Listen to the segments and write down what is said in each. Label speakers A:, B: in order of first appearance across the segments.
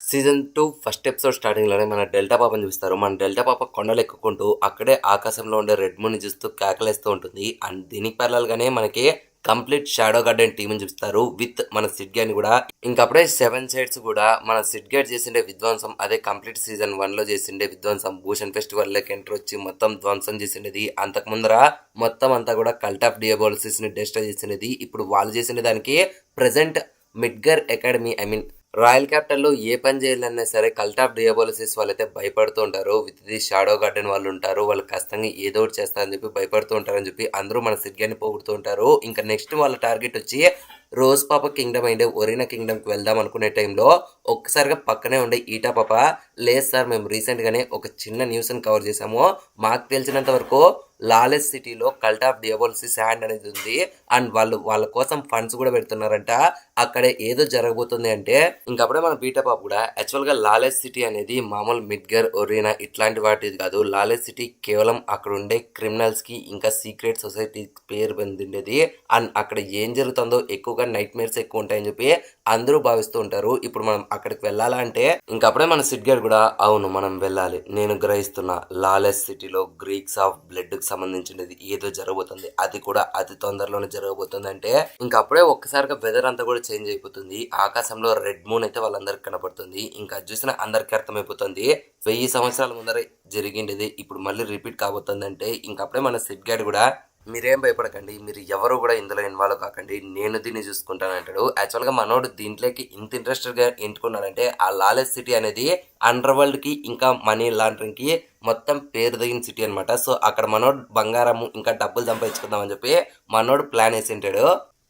A: Season 2 first episode స్టార్టింగ్‌లోనే మన delta పాపని చూపిస్తారు. మన డెల్టా పాప కొండలెక్కుకుంటూ అక్కడే ఆకాశంలో ఉండే రెడ్ మూన్‌ని చూస్తూ కేకలేస్తూ ఉంటుంది. అండ్ దీనికి ప్యారలల్‌గానే మనకి కంప్లీట్ షాడో గార్డెన్ టీమ్‌ని చూపిస్తారు. విత్ మన సిడ్ గ్యాంగ్‌ని కూడా. ఇంకప్పుడే 7 సైడ్స్ కూడా మన సిడ్ గేట్ చేసిండే విధ్వంసం అదే కంప్లీట్ సీజన్ 1లో చేసిండే విధ్వంసం భూషణ్ ఫెస్టివల్‌లోకి ఎంటర్ వచ్చి మొత్తం ధ్వంసం చేసిండేది. అంతకు ముందర మొత్తం అంతా కూడా కల్ట్ ఆఫ్ డియాబోలిసిస్‌ని డెస్ట్రాయ్ చేసిండేది. ఇప్పుడు వాళ్ళు చేసిన దానికి ప్రెజెంట్ మిడ్గర్ అకాడమీ రాయల్ క్యాపిటల్లో ఏ పని చేయాలన్నా సరే కల్ట్ ఆఫ్ డియాబోలిసిస్ వాళ్ళైతే భయపడుతూ ఉంటారు. విత్ ది షాడో గార్డెన్ వాళ్ళు ఉంటారు. వాళ్ళు ఖచ్చితంగా ఏదో ఒకటి చేస్తారని చెప్పి భయపడుతూ ఉంటారని చెప్పి అందరూ మన సిడ్గాని పోగొడుతూ ఉంటారు. ఇంకా నెక్స్ట్ వాళ్ళ టార్గెట్ వచ్చి రోజ్ పాప కింగ్డమ్ అయిండే ఒరీనా కింగ్డమ్కి వెళ్దాం అనుకునే టైంలో ఒక్కసారిగా పక్కనే ఉండే ఈటా పాప లేదు సార్, మేము రీసెంట్గానే ఒక చిన్న న్యూస్ని కవర్ చేసాము. మాకు తెలిసినంత వరకు లాలెస్ సిటీలో కల్ట్ ఆఫ్ డియాబోలిసిస్ హ్యాండ్ అనేది ఉంది అండ్ వాళ్ళ కోసం ఫండ్స్ కూడా పెడుతున్నారంట. అక్కడే ఏదో జరగబోతుంది అంటే ఇంకప్పుడే మన బీటా పాప కూడా యాక్చువల్గా లాలెస్ సిటీ అనేది మామూలు మిడ్గర్ ఒరీనా ఇట్లాంటి వాటిది కాదు. లాలెస్ సిటీ కేవలం అక్కడ ఉండే క్రిమినల్స్కి ఇంకా సీక్రెట్ సొసైటీ పేరు పొందిండేది. అండ్ అక్కడ ఏం జరుగుతుందో ఎక్కువగా నైట్ మేర్స్ ఎక్కువ ఉంటాయని చెప్పి అందరూ భావిస్తూ ఉంటారు. ఇప్పుడు మనం అక్కడికి వెళ్ళాలా అంటే ఇంకప్పుడే మన సిడ్గర్ కూడా అవును మనం వెళ్ళాలి, నేను గ్రహిస్తున్నా లాలెస్ సిటీలో గ్రీక్స్ ఆఫ్ బ్లడ్ కి సంబంధించినది ఏదో జరగబోతుంది, అది కూడా అతి తొందరలోనే జరగబోతుంది అంటే ఇంకప్పుడే ఒక్కసారిగా వెదర్ అంతా కూడా చేంజ్ అయిపోతుంది. ఆకాశంలో రెడ్ మూన్ అయితే వాళ్ళందరికి కనపడుతుంది. ఇంకా చూసిన అందరికి అర్థమైపోతుంది 1000 సంవత్సరాల ముందర జరిగిండేది ఇప్పుడు మళ్ళీ రిపీట్ కాబోతుంది అంటే ఇంకప్పుడే మన సిడ్గాడ్ కూడా మీరేం భయపడకండి, మీరు ఎవరు కూడా ఇందులో ఇన్వాల్వ్ కాకండి, నేను దీన్ని చూసుకుంటాను అంటాడు. యాక్చువల్గా మనోడు దీంట్లోకి ఇంత ఇంట్రెస్టెడ్గా ఎంచుకున్నాడంటే ఆ లాలెస్ సిటీ అనేది అండర్ వరల్డ్కి ఇంకా మనీ లాండరింగ్కి మొత్తం పేరు తగిన సిటీ అనమాట. సో అక్కడ మనోడు బంగారము ఇంకా డబ్బులు సంపాదించుకుందామని చెప్పి మనోడు ప్లాన్ వేసి ఉంటాడు.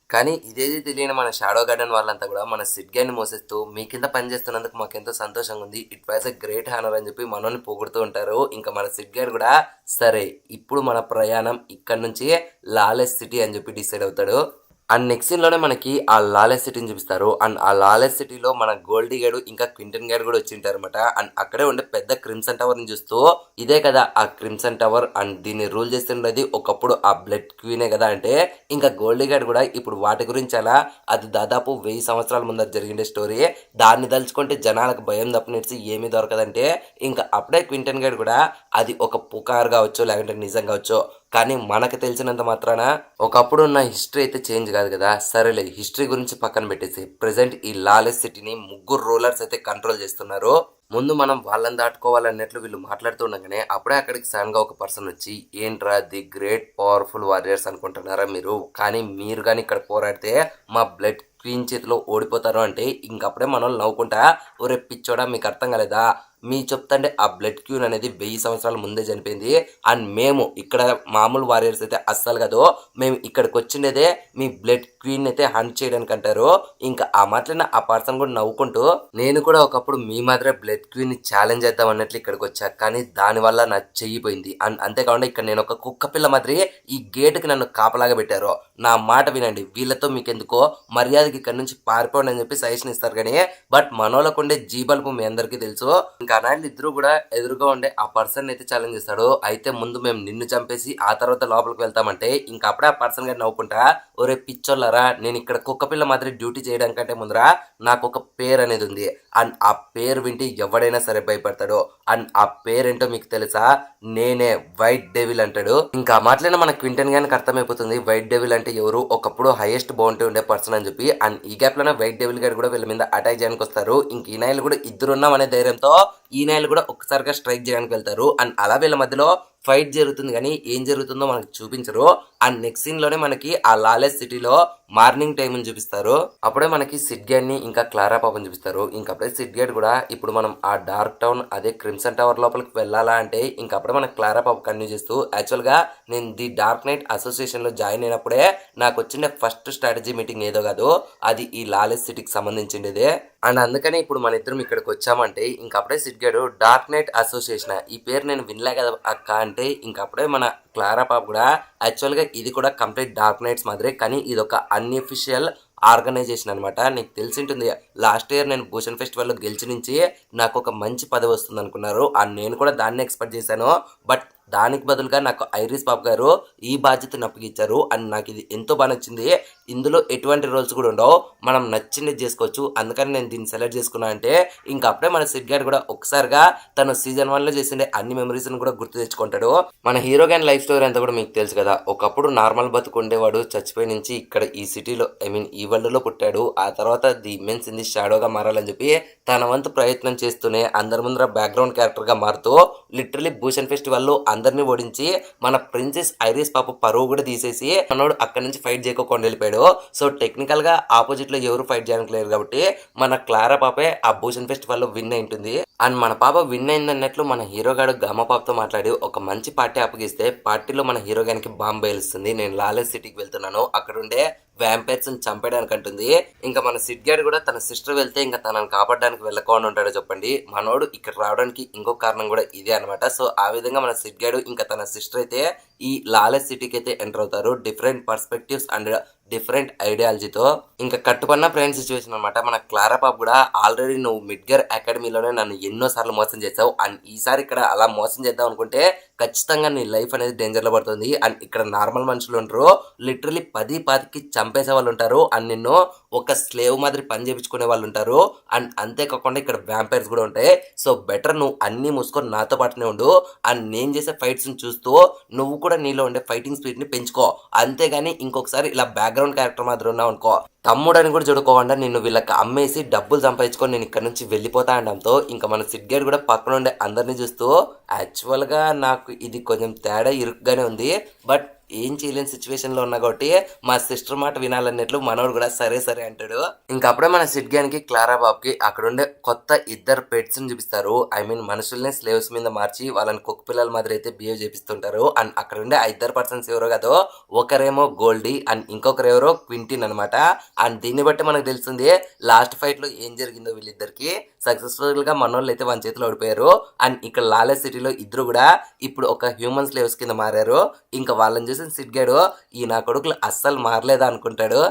A: కానీ ఇదేది తెలియని మన షాడో గార్డెన్ వాళ్ళంతా కూడా మన సిడ్గాన్ని మోసేస్తూ మీ కింద పని చేస్తున్నందుకు మాకు ఎంతో సంతోషంగా ఉంది, it was a great honour అని చెప్పి మనల్ని పొగుడుతూ ఉంటారు. ఇంకా మన సిడ్గాడ్ కూడా సరే ఇప్పుడు మన ప్రయాణం ఇక్కడ నుంచి లాలెస్ సిటీ అని చెప్పి డిసైడ్ అవుతాడు. అండ్ నెక్స్ట్ సీన్లోనే మనకి ఆ లాలెస్ సిటీని చూపిస్తారు. అండ్ ఆ లాలెస్ సిటీలో మన గోల్డీ గేడు ఇంకా క్వింటన్ గేడ్ కూడా వచ్చి ఉంటారు అనమాట. అండ్ అక్కడే ఉండే పెద్ద క్రిమ్సన్ టవర్ని చూస్తూ ఇదే కదా ఆ క్రిమ్సన్ టవర్ అండ్ దీన్ని రూల్ చేస్తుండేది ఒకప్పుడు ఆ బ్లడ్ క్వీనే కదా అంటే ఇంకా గోల్డీ గేడ్ కూడా ఇప్పుడు వాటి గురించి అలా అది దాదాపు 1000 సంవత్సరాల ముందర జరిగిన స్టోరీ, దాన్ని తలుచుకుంటే జనాలకు భయం తప్పనిసి ఏమీ దొరకదంటే ఇంకా అప్పుడే క్వింటన్ గేడ్ కూడా అది ఒక పుకారు కావచ్చు లేకుంటే నిజం కావచ్చు, కానీ మనకు తెలిసినంత మాత్రాన ఒకప్పుడు ఉన్న హిస్టరీ అయితే చేంజ్ కాదు కదా. సరేలే హిస్టరీ గురించి పక్కన పెట్టేసి ప్రెసెంట్ ఈ లాలెస్ సిటీని 3 రూలర్స్ అయితే కంట్రోల్ చేస్తున్నారు. ముందు మనం వాళ్ళని దాటుకోవాలన్నట్లు వీళ్ళు మాట్లాడుతూ ఉండగానే అప్పుడే అక్కడికి సడన్ గా ఒక పర్సన్ వచ్చి ఏంట్రా ది గ్రేట్ పవర్ఫుల్ వారియర్స్ అనుకుంటున్నారా మీరు, కానీ మీరు కానీ ఇక్కడ పోరాడితే మా బ్లడ్ క్వీన్ చేతిలో ఓడిపోతారు అంటే ఇంకప్పుడే మనం నవ్వుకుంటా ఒరే పిచ్చోడా మీకు అర్థం కాలేదా, మీ చెప్తంటే ఆ బ్లడ్ క్యూన్ అనేది 1000 సంవత్సరాల ముందే చనిపోయింది అండ్ మేము ఇక్కడ మామూలు వారియర్స్ అయితే అస్సలు కాదు, మేము ఇక్కడికి వచ్చిండేదే మీ బ్లడ్ క్వీన్ అయితే హంట్ చేయడానికి అంటారు. ఇంకా ఆ మాటలైన ఆ పర్సన్ కూడా నవ్వుకుంటూ నేను కూడా ఒకప్పుడు మీ మాత్రమే బ్లడ్ క్వీన్ ని ఛాలెంజ్ చేద్దాం అన్నట్లు ఇక్కడికి వచ్చా, కానీ దానివల్ల నా చెయ్యిపోయింది అండ్ అంతేకాకుండా ఇక్కడ నేను ఒక కుక్క పిల్ల మాదిరి ఈ గేటుకి నన్ను కాపలాగా పెట్టారు. నా మాట వినండి, వీళ్ళతో మీకు ఎందుకో మర్యాదకి ఇక్కడ నుంచి పారిపోండి అని చెప్పి సజెషన్ ఇస్తారు. కానీ బట్ మనోళ్ళకు ఉండే జీబల్పు మీ అందరికీ తెలుసు. ఇంకా అనాళ్ళు ఇద్దరు కూడా ఎదురుగా ఉండే ఆ పర్సన్ అయితే ఛాలెంజ్ చేస్తాడు. అయితే ముందు మేము నిన్ను చంపేసి ఆ తర్వాత లోపలికి వెళ్తామంటే ఇంకా అప్పుడే ఆ పర్సన్ గారు నవ్వుకుంటా ఒరే పిచ్చోళ్ళరా, నేను ఇక్కడ కుక్క పిల్ల మాదిరి డ్యూటీ చేయడానికంటే ముందర నాకు ఒక పేరు అనేది ఉంది అండ్ ఆ పేరు వింటే ఎవడైనా సరే భయపడతాడు అండ్ ఆ పేరేంటో మీకు తెలుసా, నేనే వైట్ డెవిల్ అంటాడు. ఇంకా మాట్లాడిన మన క్వింటన్ గానికి అర్థమైపోతుంది వైట్ డెవిల్ అంటే ఎవరు, ఒకప్పుడు హైయెస్ట్ బౌంటీ ఉండే పర్సన్ అని చెప్పి. అండ్ ఈ గ్యాప్ లోనే వైట్ డెవిల్ గారు కూడా వీళ్ళ మీద అటాక్ చేయడానికి వస్తారు. ఇంక ఈ నాయలు కూడా ఇద్దరున్నాం అనే ధైర్యంతో ఈ నాయలు కూడా ఒక్కసారిగా స్ట్రైక్ చేయడానికి వెళ్తారు. అండ్ అలా వీళ్ళ మధ్యలో ఫైట్ జరుగుతుంది కానీ ఏం జరుగుతుందో మనకు చూపించరు. అండ్ నెక్స్ట్ సీన్ లోనే మనకి ఆ లాలెస్ సిటీలో మార్నింగ్ టైం అని చూపిస్తారు. అప్పుడే మనకి సిడ్గాడ్ ని ఇంకా క్లారా పాపని చూపిస్తారు. ఇంకప్పుడే సిడ్గాడ్ కూడా ఇప్పుడు మనం ఆ డార్క్ టౌన్ అదే క్రిమ్సన్ టవర్ లోపలికి వెళ్ళాలా అంటే ఇంకప్పుడే మనకి క్లారా పాప కంటిన్యూ చేస్తూ యాక్చువల్ గా నేను ది డార్క్ నైట్ అసోసియేషన్ లో జాయిన్ అయినప్పుడే నాకు వచ్చిన ఫస్ట్ స్ట్రాటజీ మీటింగ్ ఏదో కాదు, అది ఈ లాలెస్ సిటీకి సంబంధించిండేదే. అండ్ అందుకని ఇప్పుడు మన ఇద్దరం ఇక్కడికి వచ్చామంటే ఇంకప్పుడే సిడ్గాడు డార్క్ నైట్ అసోసియేషన్ ఈ పేరు నేను వినలే కదా అక్క అంటే ఇంకప్పుడే మన క్లారా పాప కూడా యాక్చువల్గా ఇది కూడా కంప్లీట్ డార్క్ నైట్స్ మాదిరే, కానీ ఇది ఒక అన్అఫిషియల్ ఆర్గనైజేషన్ అనమాట. నీకు తెలిసి ఉంటుంది లాస్ట్ ఇయర్ నేను భూషణ్ ఫెస్టివల్లో గెలిచి నుంచి నాకు ఒక మంచి పదవి వస్తుంది అనుకున్నారు అండ్ నేను కూడా దాన్ని ఎక్స్పెక్ట్ చేశాను. బట్ దానికి బదులుగా నాకు ఐరిస్ పాప గారు ఈ బాధ్యతను అప్పగిచ్చారు అండ్ నాకు ఇది ఎంతో బాగా నచ్చింది. ఇందులో ఎటువంటి రోల్స్ కూడా ఉండవు, మనం నచ్చింది చేసుకోవచ్చు. అందుకని నేను దీన్ని సెలెక్ట్ చేసుకున్నా అంటే ఇంకా అప్పుడే మన సిడ్ గార్డ్ కూడా ఒకసారిగా తను సీజన్ 1లో చేసిండే అన్ని మెమరీస్ని కూడా గుర్తు తెచ్చుకుంటాడు. మన హీరో గాని లైఫ్ స్టోరీ అంతా కూడా మీకు తెలుసు కదా. ఒకప్పుడు నార్మల్ బతుకు ఉండేవాడు, చచ్చిపోయి నుంచి ఇక్కడ ఈ సిటీలో ఈ వరల్డ్ లో పుట్టాడు. ఆ తర్వాత ది ఇమ్మెన్స్ ఇన్ ది షాడోగా మారాలని చెప్పి తన వంతు ప్రయత్నం చేస్తూనే అందరి ముందర బ్యాక్గ్రౌండ్ క్యారెక్టర్ గా మారుతూ లిటరలీ భూషణ్ ఫెస్టివల్ లో అందరినీ ఓడించి మన ప్రిన్సెస్ ఐరిస్ పాప పరువు కూడా తీసేసి మనోడు అక్కడి నుంచి ఫైట్ చేయకుండా వెళ్ళిపోయాడు. సో టెక్నికల్ గా ఆపోజిట్ లో ఎవరు ఫైట్ చేయడానికి లేరు కాబట్టి మన క్లారా పాపే ఆ భూషణ్ ఫెస్టివల్ లో విన్ అయి ఉంటుంది. అండ్ మన పాప విన్ అయిందన్నట్లు మన హీరో గాడు గమ్మ పాపతో మాట్లాడి ఒక మంచి పార్టీ అప్పగిస్తే పార్టీలో మన హీరో గానికి బాంబు పేలుస్తుంది. నేను లాలెస్ సిటీకి వెళ్తున్నాను, అక్కడ ఉండే వ్యాంపైర్స్ చంపేయడానికి అంటుంది. ఇంకా మన సిడ్ గార్డ్ కూడా తన సిస్టర్ వెళ్తే ఇంకా తనని కాపాడడానికి వెళ్ళకుండా ఉంటాడో చెప్పండి. మనోడు ఇక్కడ రావడానికి ఇంకో కారణం కూడా ఇదే అనమాట. సో ఆ విధంగా మన సిడ్ గార్డ్ ఇంకా తన సిస్టర్ అయితే ఈ లాలెస్ సిటీకి అయితే ఎంటర్ అవుతారు. డిఫరెంట్ పర్స్పెక్టివ్స్ అండ్ డిఫరెంట్ ఐడియాలజీతో. ఇంకా కట్టుకున్న ప్రేమ సిచ్యువేషన్ అనమాట. మన క్లారా పాప కూడా ఆల్రెడీ నువ్వు మిడ్గర్ అకాడమీలోనే నన్ను ఎన్నో సార్లు మోసం చేసావు అండ్ ఈసారి ఇక్కడ అలా మోసం చేద్దాం అనుకుంటే ఖచ్చితంగా నీ లైఫ్ అనేది డేంజర్ లో పడుతుంది. అండ్ ఇక్కడ నార్మల్ మనుషులు ఉంటారు, లిటరలీ 10 చంపేసే వాళ్ళు ఉంటారు అండ్ నిన్ను ఒక స్లేవ్ మాదిరి పని చేయించుకునే వాళ్ళు ఉంటారు. అండ్ అంతేకాకుండా ఇక్కడ వ్యాంపైర్స్ కూడా ఉంటాయి. సో బెటర్ నువ్వు అన్ని మూసుకొని నాతో పాటునే ఉండు అండ్ నేను చేసే ఫైట్స్ చూస్తూ నువ్వు కూడా నీలో ఉండే ఫైటింగ్ స్పీడ్ ని పెంచుకో. అంతేగాని ఇంకొకసారి ఇలా బ్యాక్గ్రౌండ్ క్యారెక్టర్ మాత్రం ఉన్నావు అనుకో, తమ్ముడని కూడా చూడుకోకుండా నిన్ను వీళ్ళకి అమ్మేసి డబ్బులు సంపాదించుకొని నేను ఇక్కడ నుంచి వెళ్ళిపోతా అనడంతో ఇంకా మన సిడ్ గార్డ్ కూడా పక్కన ఉండే అందరినీ చూస్తూ యాక్చువల్గా నాకు ఇది కొంచెం తేడా ఇరుగ్గానే ఉంది, బట్ ఏం చేయలేని సిచ్యువేషన్ లో ఉన్నా కాబట్టి మా సిస్టర్ మాట వినాలన్నట్లు మనోడు కూడా సరే సరే అంటాడు. ఇంకా అప్పుడే మన సిడ్ గానికి క్లారా బాబుకి అక్కడ ఉండే కొత్త 2 పెట్స్ ని చూపిస్తారు. మనుషుల్ని స్లేవ్స్ మీద మార్చి వాళ్ళని కుక్క పిల్లల మాదిరి అయితే బిహేవ్ చేపిస్తుంటారు. అండ్ అక్కడ ఉండే 2 పర్సన్స్ ఎవరో కాదో ఒకరేమో గోల్డీ అండ్ ఇంకొకరు ఎవరో క్వింటిన్ అనమాట. అండ్ దీన్ని బట్టి మనకు తెలుస్తుంది లాస్ట్ ఫైట్ లో ఏం జరిగిందో. వీళ్ళిద్దరికి సక్సెస్ఫుల్ గా మనోళ్ళు అయితే వాళ్ళ చేతిలో ఓడిపోయారు. అండ్ ఇక్కడ లాలెస్ సిటీలో ఇద్దరు కూడా ఇప్పుడు ఒక హ్యూమన్ స్లేవ్స్ కింద మారారు. ఇంకా వాళ్ళని చూసి సిడ్ గార్డ్ ఈ నా కొడుకులు అస్సలు మారలేదా అనుకుంటాడు.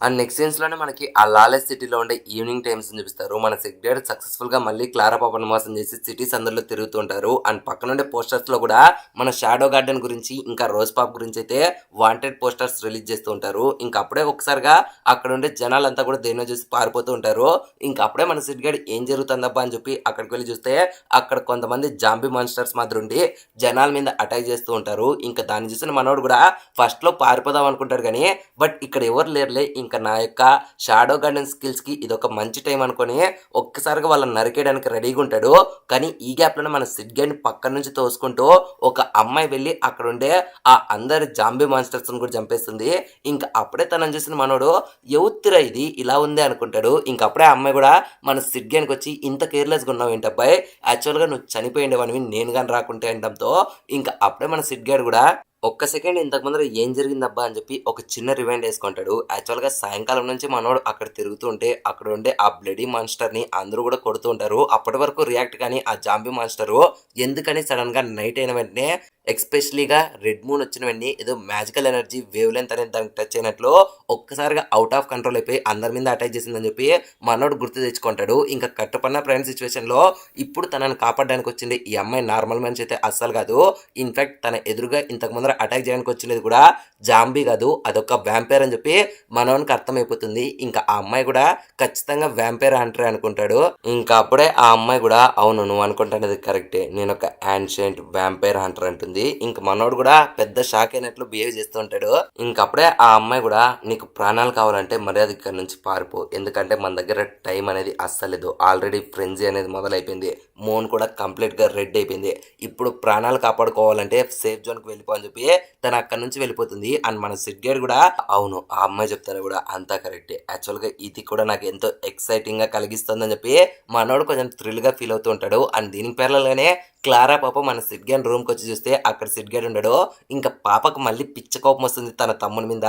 A: అండ్ నెక్స్ట్ సీన్స్ లోనే మనకి ఆ లాలెస్ సిటీలో ఉండే ఈవినింగ్ టైమ్స్ చూపిస్తారు. మన సిడ్ గార్డ్ సక్సెస్ఫుల్ గా మళ్ళీ క్లారా పాపను మోసం చేసి సిటీస్ అందరిలో తిరుగుతూ ఉంటారు. అండ్ పక్కన ఉండే పోస్టర్స్ లో కూడా మన షాడో గార్డెన్ గురించి ఇంకా రోజ్ పాప్ గురించి అయితే వాంటెడ్ పోస్టర్స్ రిలీజ్ చేస్తూ ఉంటారు. ఇంకా అప్పుడే ఒకసారిగా అక్కడ ఉండే జనాలంతా కూడా దేన్నో చూసి పారిపోతూ ఉంటారు. ఇంకా అప్పుడే మన సిడ్ గార్డ్ ఏం జరుగుతుందబ్బా అని చెప్పి అక్కడికి వెళ్ళి చూస్తే అక్కడ కొంతమంది జాంబీ మాన్స్టర్స్ మాదిరి ఉండి జనాల మీద అటాక్ చేస్తూ ఉంటారు. ఇంకా దాన్ని చూసిన మనోడు కూడా ఫస్ట్ లో పారిపోదాం అనుకుంటాడు కానీ బట్ ఇక్కడ ఎవరు లేరులే, ఇంకా నా యొక్క షాడో గార్డెన్ స్కిల్స్ కి ఇదొక మంచి టైం అనుకుని ఒక్కసారిగా వాళ్ళని నరికేయడానికి రెడీగా ఉంటాడు. కానీ ఈ గ్యాప్ లోనే మన సిడ్ గార్డ్ పక్కన నుంచి తోసుకుంటూ ఒక అమ్మాయి వెళ్ళి అక్కడ ఉండే ఆ అందరి జాంబీ మాన్స్టర్స్ కూడా చంపేస్తుంది. ఇంకా అప్పుడే తనని చూసిన మనోడు ఎవత్తిరా ఇది ఇలా ఉంది అనుకుంటాడు. ఇంకా అప్పుడే ఆ అమ్మాయి కూడా మన సిడ్ గార్డ్కి వచ్చి ఇంత కేర్లెస్ గా ఉన్నావు ఏంటబ్బాయి, యాక్చువల్ గా నువ్వు చనిపోయిండేవాడివి నేను కానీ రాకుంటే అనడంతో ఇంకా అప్పుడే మన సిడ్ గార్డ్ కూడా ఒక్క సెకండ్ ఇంతకు ముందర ఏం జరిగిందబ్బా అని చెప్పి ఒక చిన్న రివైండ్ వేసుకుంటాడు. యాక్చువల్గా సాయంకాలం నుంచి మనోడు అక్కడ తిరుగుతూ ఉంటే అక్కడ ఉండే ఆ బ్లడీ మాన్స్టర్ని అందరూ కూడా కొడుతూ ఉంటారు. అప్పటి వరకు రియాక్ట్ కానీ ఆ జాంబీ మాన్స్టరు ఎందుకని సడన్ గా నైట్ అయిన వెంటనే ఎక్స్పెషలీగా రెడ్ మూన్ వచ్చిన వెంటనే ఏదో మ్యాజికల్ ఎనర్జీ వేవ్ లెంత్ అనేది దానికి టచ్ అయినట్లు ఒక్కసారిగా అవుట్ ఆఫ్ కంట్రోల్ అయిపోయి అందరి మీద అటాక్ చేసిందని చెప్పి మనోడు గుర్తు తెచ్చుకుంటాడు. ఇంకా కట్టుపన్న ప్రైమ్ సిచ్యువేషన్ లో ఇప్పుడు తనని కాపాడడానికి వచ్చింది ఈ అమ్మాయి నార్మల్ మనిషి అయితే అస్సలు కాదు. ఇన్ఫాక్ట్ తన ఎదురుగా ఇంతకు ముందర అటాక్ చేయడానికి వచ్చినది కూడా జాంబీ కాదు, అదొక వ్యాంపైర్ అని చెప్పి మనోనికి అర్థమైపోతుంది. ఇంకా ఆ అమ్మాయి కూడా ఖచ్చితంగా వ్యాంపైర్ హంటర్ అనుకుంటాడు. ఇంకా అప్పుడే ఆ అమ్మాయి కూడా అవును నువ్వు అనుకుంటున్నది కరెక్టే, నేను ఒక యాన్షియంట్ వ్యాంపైర్ హంటర్ అంటుంది. ఇంకా మనోడు కూడా పెద్ద షాక్ అయినట్లు బిహేవ్ చేస్తూ ఉంటాడు. ఇంకప్పుడే ఆ అమ్మాయి కూడా నీకు ప్రాణాలు కావాలంటే మర్యాద ఇక్కడ నుంచి పారిపో, ఎందుకంటే మన దగ్గర టైం అనేది అస్సలేదు, ఆల్రెడీ ఫ్రెంజీ అనేది మొదలైపోయింది, మూన్ కూడా కంప్లీట్ గా రెడ్ అయిపోయింది, ఇప్పుడు ప్రాణాలు కాపాడుకోవాలంటే సేఫ్ జోన్ కి వెళ్ళిపో అని చెప్పి తను అక్కడ నుంచి వెళ్ళిపోతుంది. అండ్ మన సిడ్ గార్డ్ కూడా అవును ఆ అమ్మాయి చెప్తారు కూడా అంతా కరెక్టే, యాక్చువల్ గా ఇది కూడా నాకు ఎంతో ఎక్సైటింగ్ గా కలిగిస్తుంది అని చెప్పి మనోడు కొంచెం థ్రిల్ గా ఫీల్ అవుతూ ఉంటాడు. అండ్ దీని పేర్లలోనే క్లారా పాప మన సిడ్ గార్డ్ రూమ్ కి వచ్చి చూస్తే అక్కడ సిడ్ గార్డ్ ఉండడు. ఇంకా పాపకు మళ్ళీ పిచ్చ కోపం వస్తుంది తన తమ్ముని మీద,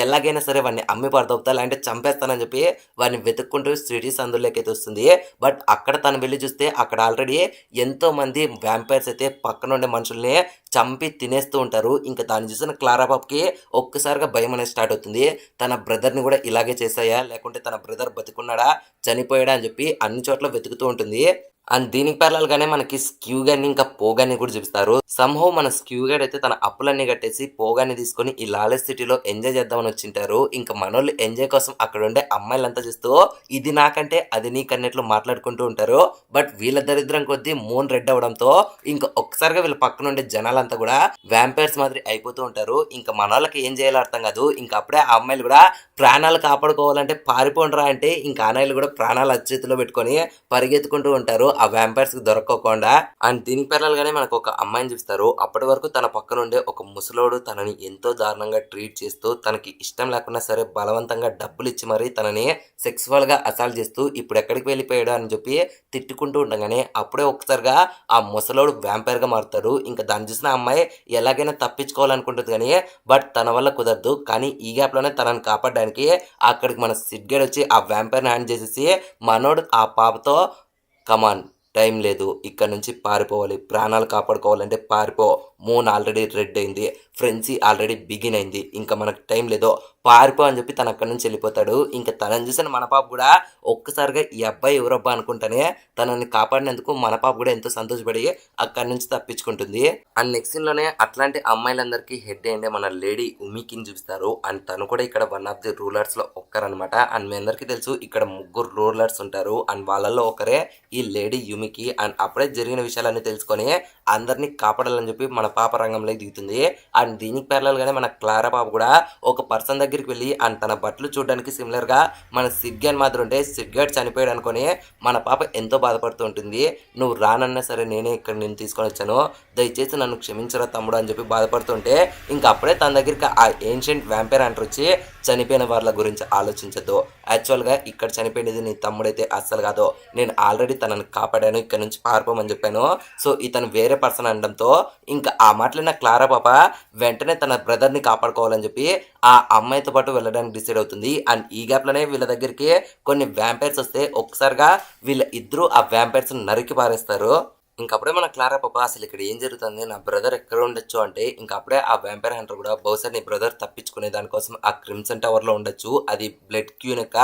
A: ఎలాగైనా సరే వాడిని అమ్మి పడదవుతా లేదంటే చంపేస్తానని చెప్పి వాడిని వెతుక్కుంటూ సిటీస్ అందులోకైతే వస్తుంది. బట్ అక్కడ తను వెళ్ళి చూస్తే అక్కడ ఆల్రెడీ ఎంతో మంది వ్యాంపైర్స్ అయితే పక్కన ఉండే మనుషుల్ని చంపి తినేస్తూ ఉంటారు. ఇంకా దాన్ని చూసిన క్లారా పాపకి ఒక్కసారిగా భయం అనేది స్టార్ట్ అవుతుంది. తన బ్రదర్ని కూడా ఇలాగే చేసాయా లేకుంటే తన బ్రదర్ బతికున్నాడా చనిపోయాడా అని చెప్పి అన్ని చోట్ల వెతుకుతూ ఉంటుంది. అండ్ దీనికి ప్యారలల్‌గానే మనకి స్క్యూ గాడిని, ఇంకా పో గాడిని కూడా చూపిస్తారు. సమ్‌హౌ మన స్క్యూ గాడ్ అయితే తన అప్పులన్నీ కట్టేసి పో గాడిని తీసుకొని ఈ లాలెస్ సిటీలో ఎంజాయ్ చేద్దామని వచ్చింటారు. ఇంకా మనోళ్ళు ఎంజాయ్ కోసం అక్కడ ఉండే అమ్మాయిలంతా చూస్తూ ఇది నాకంటే అది నీకన్నట్లు మాట్లాడుకుంటూ ఉంటారు. బట్ వీళ్ళ దరిద్రం కొద్దీ మూన్ రెడ్ అవ్వడంతో ఇంకా ఒక్కసారిగా వీళ్ళ పక్కన ఉండే జనాలంతా కూడా వ్యాంపైర్స్ మాదిరి అయిపోతూ ఉంటారు. ఇంకా మనోళ్ళకి ఏం చేయాలో అర్థం కాదు. ఇంకా అప్పుడే ఆ అమ్మాయిలు కూడా ప్రాణాలు కాపాడుకోవాలంటే పారిపోండిరా అంటే ఇంకా అన్నయ్యలు కూడా ప్రాణాలు అరచేతిలో పెట్టుకొని పరిగెత్తుకుంటూ ఉంటారు ఆ వ్యాంపైర్స్ కి దొరకకుండా. అండ్ దీనికి ప్యారలల్‌గానే మనకు ఒక అమ్మాయిని చూపిస్తారు. అప్పటి వరకు తన పక్కన ఉండే ఒక ముసలోడు తనని ఎంతో దారుణంగా ట్రీట్ చేస్తూ తనకి ఇష్టం లేకున్నా సరే బలవంతంగా డబ్బులు ఇచ్చి మరీ తనని సెక్సువల్ గా అసాల్ట్ చేస్తూ ఇప్పుడు ఎక్కడికి వెళ్ళిపోయాడు అని చెప్పి తిట్టుకుంటూ ఉండగానే అప్పుడే ఒకసారిగా ఆ ముసలోడు వ్యాంపైర్ గా మారుతాడు. ఇంకా దాన్ని చూసిన అమ్మాయి ఎలాగైనా తప్పించుకోవాలనుకుంటుంది కానీ బట్ తన వల్ల కుదరదు. కానీ ఈ గ్యాప్ లోనే తనని కాపాడడానికి అక్కడికి మన సిడ్ గడ్ వచ్చి ఆ వ్యాంపైర్ హ్యాండ్ చేసేసి మనోడు ఆ పాపతో కమాన్ టైం లేదు, ఇక్కడ నుంచి పారిపోవాలి, ప్రాణాలు కాపాడుకోవాలంటే పారిపో, మూన్ ఆల్రెడీ రెడ్ అయింది, ఫ్రెండ్సీ ఆల్రెడీ బిగిన్ అయింది, ఇంకా మనకు టైం లేదు, పారిపో అని చెప్పి తను అక్కడి నుంచి వెళ్ళిపోతాడు. ఇంకా తనని చూసిన మన పాప కూడా ఒక్కసారిగా ఈ అబ్బాయి ఎవరబ్బా అనుకుంటానే తనని కాపాడినందుకు మన పాప కూడా ఎంతో సంతోషపడి అక్కడి నుంచి తప్పించుకుంటుంది. అండ్ నెక్స్ట్ సీన్ లోనే అట్లాంటి అమ్మాయిలందరికీ హెడ్ అయ్యే మన లేడీ ఉమికిని చూపిస్తారు. అండ్ తను కూడా ఇక్కడ వన్ ఆఫ్ ది రూలర్స్ లో ఒక్కరనమాట. అండ్ మీ అందరికీ తెలుసు ఇక్కడ ముగ్గురు రూలర్స్ ఉంటారు. అండ్ వాళ్ళల్లో ఒకరే ఈ లేడీ యుమికి. అండ్ అప్పుడే జరిగిన విషయాలన్నీ తెలుసుకొని అందరినీ కాపాడాలని చెప్పి మన పాప రంగంలోకి దిగుతుంది. అండ్ దీనికి ప్యారలల్ గానే మన క్లారా పాప కూడా ఒక పర్సన్ దగ్గరికి వెళ్ళి అండ్ తన బట్టలు చూడడానికి సిమిలర్ గా మన సిడ్గాన్ మాత్రం ఉంటే సిడ్గాడ్ చనిపోయాడు అనుకొని మన పాప ఎంతో బాధపడుతూ ఉంటుంది. నువ్వు రానన్నా సరే నేనే ఇక్కడ నేను తీసుకొని వచ్చాను, దయచేసి నన్ను క్షమించరా తమ్ముడు అని చెప్పి బాధపడుతుంటే ఇంకా అప్పుడే తన దగ్గరికి ఆ ఏన్షియంట్ వ్యాంపైర్ అంటారు వచ్చి చనిపోయిన వాళ్ళ గురించి ఆలోచించద్దు, యాక్చువల్గా ఇక్కడ చనిపోయినది నీ తమ్ముడైతే అస్సలు కాదు, నేను ఆల్రెడీ తనని కాపాడాను, ఇక్కడ నుంచి పారిపోమని చెప్పాను, సో ఇతను వేరే పర్సన్ అనడంతో ఇంకా ఆ మాటలైన క్లారా పాప వెంటనే తన బ్రదర్ని కాపాడుకోవాలని చెప్పి ఆ అమ్మాయితో పాటు వెళ్ళడానికి డిసైడ్ అవుతుంది. అండ్ ఈ గ్యాప్లోనే వీళ్ళ దగ్గరికి కొన్ని వ్యాంపైర్స్ వస్తే ఒక్కసారిగా వీళ్ళ ఇద్దరు ఆ వ్యాంపైర్స్ నరికి పారేస్తారు. ఇంకప్పుడే మన క్లారా పాప అసలు ఇక్కడ ఏం జరుగుతుంది, నా బ్రదర్ ఎక్కడ ఉండొచ్చు అంటే ఇంకా అప్పుడే ఆ వ్యాంపైర్ హంటర్ కూడా బహుశా నీ బ్రదర్ తప్పించుకునే దానికోసం ఆ క్రిమ్సన్ టవర్ లో ఉండొచ్చు, అది బ్లడ్ క్యూన్ యొక్క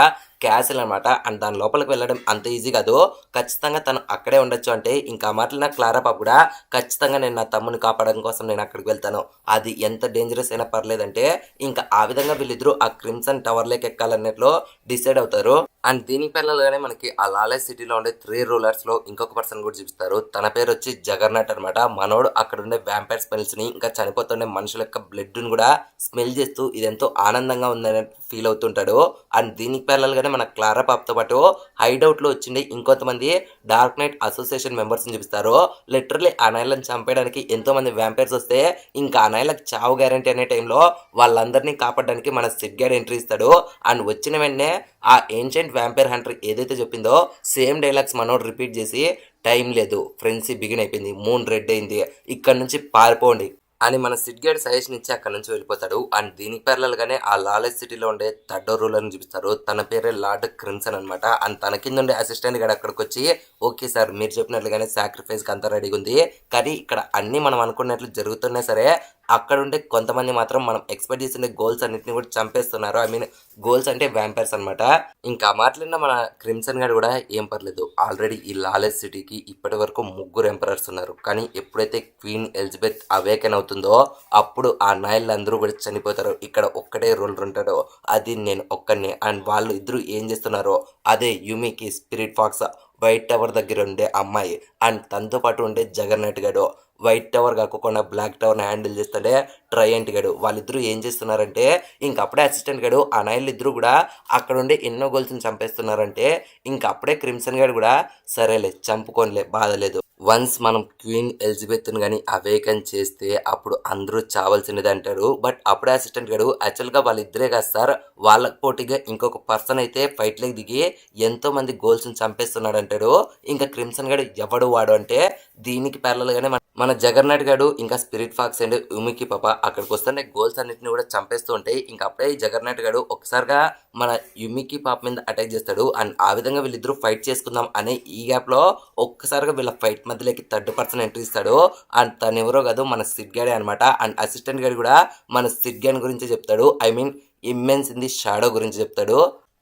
A: క్యాసిల్ అనమాట. అండ్ దాని లోపలికి వెళ్ళడం అంత ఈజీ కాదు, ఖచ్చితంగా తను అక్కడే ఉండొచ్చు అంటే ఇంకా మాటలు నా క్లారా పాప కూడా ఖచ్చితంగా నేను నా తమ్ముని కాపాడడం కోసం నేను అక్కడికి వెళ్తాను, అది ఎంత డేంజరస్ అయినా పర్లేదంటే ఇంకా ఆ విధంగా వీళ్ళిద్దరూ ఆ క్రిమ్సన్ టవర్ లేకి ఎక్కాలన్నట్లు డిసైడ్ అవుతారు. అండ్ దీనికి పిల్లలుగానే మనకి ఆ లాలెస్ సిటీలో ఉండే 3 రూలర్స్ లో ఇంకొక పర్సన్ కూడా చూపిస్తారు. తన పేరు వచ్చి జగర్నట్ అనమాట. మనోడు అక్కడ ఉండే వ్యాంపైర్ స్మెల్స్ ని ఇంకా చనిపోతుండే మనుషుల యొక్క బ్లడ్ ని కూడా స్మెల్ చేస్తూ ఇదెంతో ఆనందంగా ఉందని ఫీల్ అవుతుంటాడు. అండ్ దీనికి పిల్లలుగానే మన క్లారా పాప్తో పాటు హైడౌట్ లో వచ్చిండే ఇంకొంతమంది డార్క్ నైట్ అసోసియేషన్ మెంబర్స్ ని చూపిస్తారు. లిటరలీ ఆ నైలను చంపేయడానికి ఎంతో మంది వ్యాంపైర్స్ వస్తే ఇంకా ఆ నైలకు చావు గ్యారంటీ అనే టైంలో వాళ్ళందరినీ కాపాడడానికి మన సిడ్ గైడ్ ఎంట్రీ ఇస్తాడు. అండ్ వచ్చిన వెంటనే ఆ ఏన్షియంట్ వ్యాంపైర్ హంటర్ ఏదైతే చెప్పిందో సేమ్ డైలాగ్స్ మనోడు రిపీట్ చేసి టైం లేదు, ఫ్రెండ్సీ బిగిన్ అయిపోయింది, మూన్ రెడ్ అయింది, ఇక్కడ నుంచి పారిపోండి అని మన సిడ్ గైడ్ సజెషన్ ఇచ్చి అక్కడ నుంచి వెళ్ళిపోతాడు. అండ్ దీనికి ప్యారలల్ గానే ఆ లాలెస్ సిటీలో ఉండే థర్డ్ రూలర్ని చూపిస్తారు. తన పేరే లార్డ్ క్రిమ్సన్ అనమాట. అండ్ తన కింద ఉండే అసిస్టెంట్ గడ అక్కడికి వచ్చి ఓకే సార్ మీరు చెప్పినట్లుగానే సాక్రిఫైస్ కి అంతా రెడీగా ఉంది, కానీ ఇక్కడ అన్ని మనం అనుకున్నట్లు జరుగుతున్నా సరే అక్కడ ఉండే కొంతమంది మాత్రం మనం ఎక్స్పెక్ట్ చేసిన గోల్స్ అన్నిటిని కూడా చంపేస్తున్నారు. ఐ మీన్ గోల్స్ అంటే వ్యాంపైర్స్ అనమాట. ఇంకా మాట్లాడిన మన క్రిమ్సన్ గారు కూడా ఏం పర్లేదు, ఆల్రెడీ ఈ లాలెస్ సిటీకి ఇప్పటి వరకు 3 ఎంపరర్స్ ఉన్నారు, కానీ ఎప్పుడైతే క్వీన్ ఎలిజబెత్ అవేకెన్ అవుతుందో అప్పుడు ఆ నాయళ్ళు అందరూ కూడా చనిపోతారు, ఇక్కడ ఒక్కటే రూలర్ ఉంటాడో అది నేను ఒక్కడిని. అండ్ వాళ్ళు ఇద్దరు ఏం చేస్తున్నారో అదే యుమికి స్పిరిట్ ఫాక్స్ వైట్ టవర్ దగ్గర ఉండే అమ్మాయి అండ్ తనతో పాటు ఉండే జగన్నాట్ గడు వైట్ టవర్ కాకుండా బ్లాక్ టవర్ని హ్యాండిల్ చేస్తుండే ట్రయంట్ గడు, వాళ్ళిద్దరూ ఏం చేస్తున్నారంటే ఇంక అప్పుడే అసిస్టెంట్ గడు ఆ నైళ్ళు ఇద్దరు కూడా అక్కడ ఉండే ఎన్నో గోల్స్ని చంపేస్తున్నారంటే ఇంక అప్పుడే క్రిమ్సన్ గడు కూడా సరేలే చంపుకోనిలే బాధలేదు, వన్స్ మనం క్వీన్ ఎలిజబెత్ని కానీ అవేకన్ చేస్తే అప్పుడు అందరూ చావాల్సినది అంటాడు. బట్ అప్పుడే అసిస్టెంట్ గడు యాక్చువల్గా వాళ్ళిద్దరే కాదు సార్, వాళ్ళకి పోటీగా ఇంకొక పర్సన్ అయితే ఫైట్లోకి దిగి ఎంతో మంది గోల్స్ని చంపేస్తున్నాడు అంటాడు. ఇంకా క్రిమ్సన్ గడు ఎవడు వాడు అంటే దీనికి ప్యారలల్గానే మన జగన్నాట్ గడు ఇంకా స్పిరిట్ ఫాక్స్ అండ్ ఉమికి పాప అక్కడికి వస్తుంటే గోల్స్ అన్నింటిని కూడా చంపేస్తూ ఉంటాయి. ఇంకా అప్పుడే ఈ జగన్నాట్ గడు ఒకసారిగా మన యుమికి పాప మీద అటాక్ చేస్తాడు. అండ్ ఆ విధంగా వీళ్ళిద్దరూ ఫైట్ చేసుకుందాం అనే ఈ గ్యాప్ లో ఒక్కసారిగా వీళ్ళ ఫైట్ మధ్యలోకి థర్డ్ పర్సన్ ఎంట్రీ ఇస్తాడు. అండ్ తను ఎవరో కాదు మన సిడ్ గైడే అనమాట. అండ్ అసిస్టెంట్ గైడ్ కూడా మన సిడ్ గైడ్ గురించి చెప్తాడు, I mean immense in the shadow గురించి చెప్తాడు.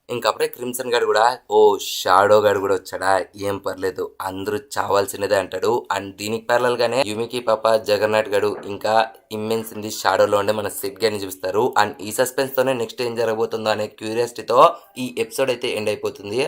A: ఇంకప్పుడే క్రిమ్సన్ గాడు కూడా ఓ షాడో గాడు కూడా వచ్చాడా, ఏం పర్లేదు అందరూ చావాల్సినదే అంటాడు. అండ్ దీనికి ప్యారలల్ గానే యుమికి పాప, జగన్నాథ్ గడు ఇంకా ఇమ్మెన్స్ ఇంది షాడోలో ఉండే మన సిడ్ గాని చూపిస్తారు. అండ్ ఈ సస్పెన్స్ తోనే నెక్స్ట్ ఏం జరగబోతుందో అనే క్యూరియాసిటీతో ఈ ఎపిసోడ్ అయితే ఎండ్ అయిపోతుంది.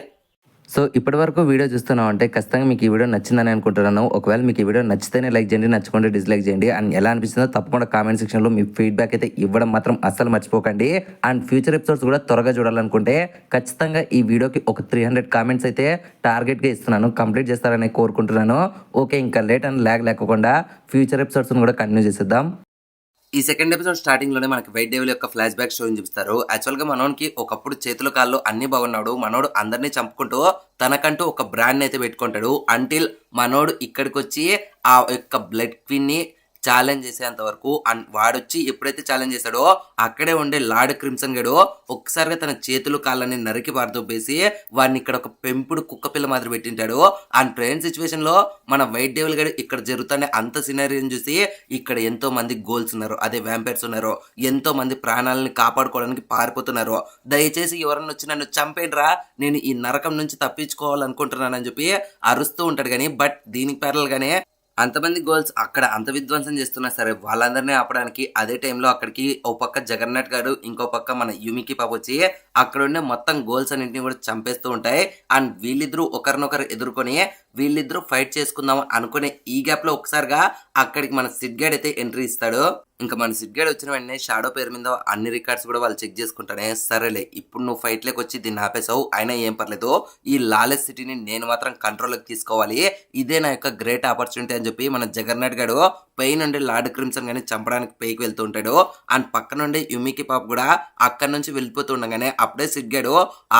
A: సో ఇప్పటి వరకు వీడియో చూస్తున్నాం అంటే ఖచ్చితంగా మీకు ఈ వీడియో నచ్చిందని అనుకుంటున్నాను. ఒకవేళ మీకు ఈ వీడియో నచ్చితేనే లైక్ చేయండి, నచ్చుకుంటే డిస్లైక్ చేయండి. అండ్ ఎలా అనిపిస్తుందో తప్పకుండా కామెంట్ సెక్షన్లో మీ ఫీడ్బ్యాక్ అయితే ఇవ్వడం మాత్రం అస్సలు మర్చిపోకండి. అండ్ ఫ్యూచర్ ఎపిసోడ్స్ కూడా త్వరగా చూడాలనుకుంటే ఖచ్చితంగా ఈ వీడియోకి ఒక 300 కామెంట్స్ అయితే టార్గెట్గా ఇస్తున్నాను. కంప్లీట్ చేస్తారని కోరుకుంటున్నాను. ఓకే, ఇంకా లేట్ అండ్ ల్యాగ్ లేకుండా ఫ్యూచర్ ఎపిసోడ్స్ని కూడా కంటిన్యూ చేసేద్దాం. ఈ సెకండ్ ఎపిసోడ్ స్టార్టింగ్ లోనే మనకి వైట్ డెవిల్ యొక్క ఫ్లాష్ బ్యాక్ స్టోరీని చూపిస్తారు. యాక్చువల్ గా మనోడికి ఒకప్పుడు చేతులు కాళ్ళు అన్ని బాగున్నాడు. మనోడు అందరినీ చంపుకుంటూ తనకంటూ ఒక బ్రాండ్ అయితే పెట్టుకుంటాడు. అంటిల్ మనోడు ఇక్కడికి వచ్చి ఆ యొక్క బ్లడ్ క్వీన్ ని ఛాలెంజ్ చేసేంత వరకు. వాడొచ్చి ఎప్పుడైతే ఛాలెంజ్ చేశాడో అక్కడే ఉండే లార్డ్ క్రిమ్సన్ గడు ఒక్కసారిగా తన చేతులు కాళ్ళని నరికి పారదొబ్బేసి వాడిని ఇక్కడ ఒక పెంపుడు కుక్క పిల్ల మాదిరి పెట్టింటాడు. అండ్ ట్రైన్ సిచ్యువేషన్ లో మన వైట్ డెవిల్ గడు ఇక్కడ జరుగుతున్న అంత సినారీని చూసి ఇక్కడ ఎంతో మంది గోల్స్ ఉన్నారు, అదే వ్యాంపైర్స్ ఉన్నారు, ఎంతో మంది ప్రాణాలని కాపాడుకోవడానికి పారిపోతున్నారు. దయచేసి ఎవరన్నా వచ్చి నన్ను చంపేండ్రా, నేను ఈ నరకం నుంచి తప్పించుకోవాలనుకుంటున్నానని చెప్పి అరుస్తూ ఉంటాడు. కానీ బట్ దీనికి ప్యారల్ గానే అంతమంది గోల్స్ అక్కడ అంత విధ్వంసం చేస్తున్నా సరే వాళ్ళందరినీ ఆపడానికి అదే టైంలో అక్కడికి ఓ పక్క జగన్నాథ్ గారు, ఇంకో పక్క మన యుమికి పాప వచ్చి అక్కడ ఉండే మొత్తం గోల్స్ అన్నింటినీ కూడా చంపేస్తూ ఉంటాయి. అండ్ వీళ్ళిద్దరూ ఒకరినొకరు ఎదుర్కొని వీళ్ళిద్దరూ ఫైట్ చేసుకుందాం అనుకునే ఈ గ్యాప్ లో ఒకసారిగా అక్కడికి మన సిడ్ గైడ్ అయితే ఎంట్రీ ఇస్తాడు. ఇంకా మన సిడ్ గైడ్ వచ్చిన వెంటనే షాడో పేరు మీద అన్ని రికార్డ్స్ కూడా వాళ్ళు చెక్ చేసుకుంటానే. సరేలే ఇప్పుడు నువ్వు ఫైట్ లేక వచ్చి దీన్ని ఆపేసావు, అయినా ఏం పర్లేదు, ఈ లాలెస్ సిటీని నేను మాత్రం కంట్రోల్లోకి తీసుకోవాలి, ఇదే నా యొక్క గ్రేట్ ఆపర్చునిటీ అని చెప్పి మన జగన్నాథ్ గడు పై నుండి లార్డ్ క్రిమ్సన్ గానీ చంపడానికి పైకి వెళ్తూ ఉంటాడు. అండ్ పక్క నుండి యుమికి పాప కూడా అక్కడ నుంచి వెళ్ళిపోతూ ఉండగానే అప్పుడే సిడ్ గైడ్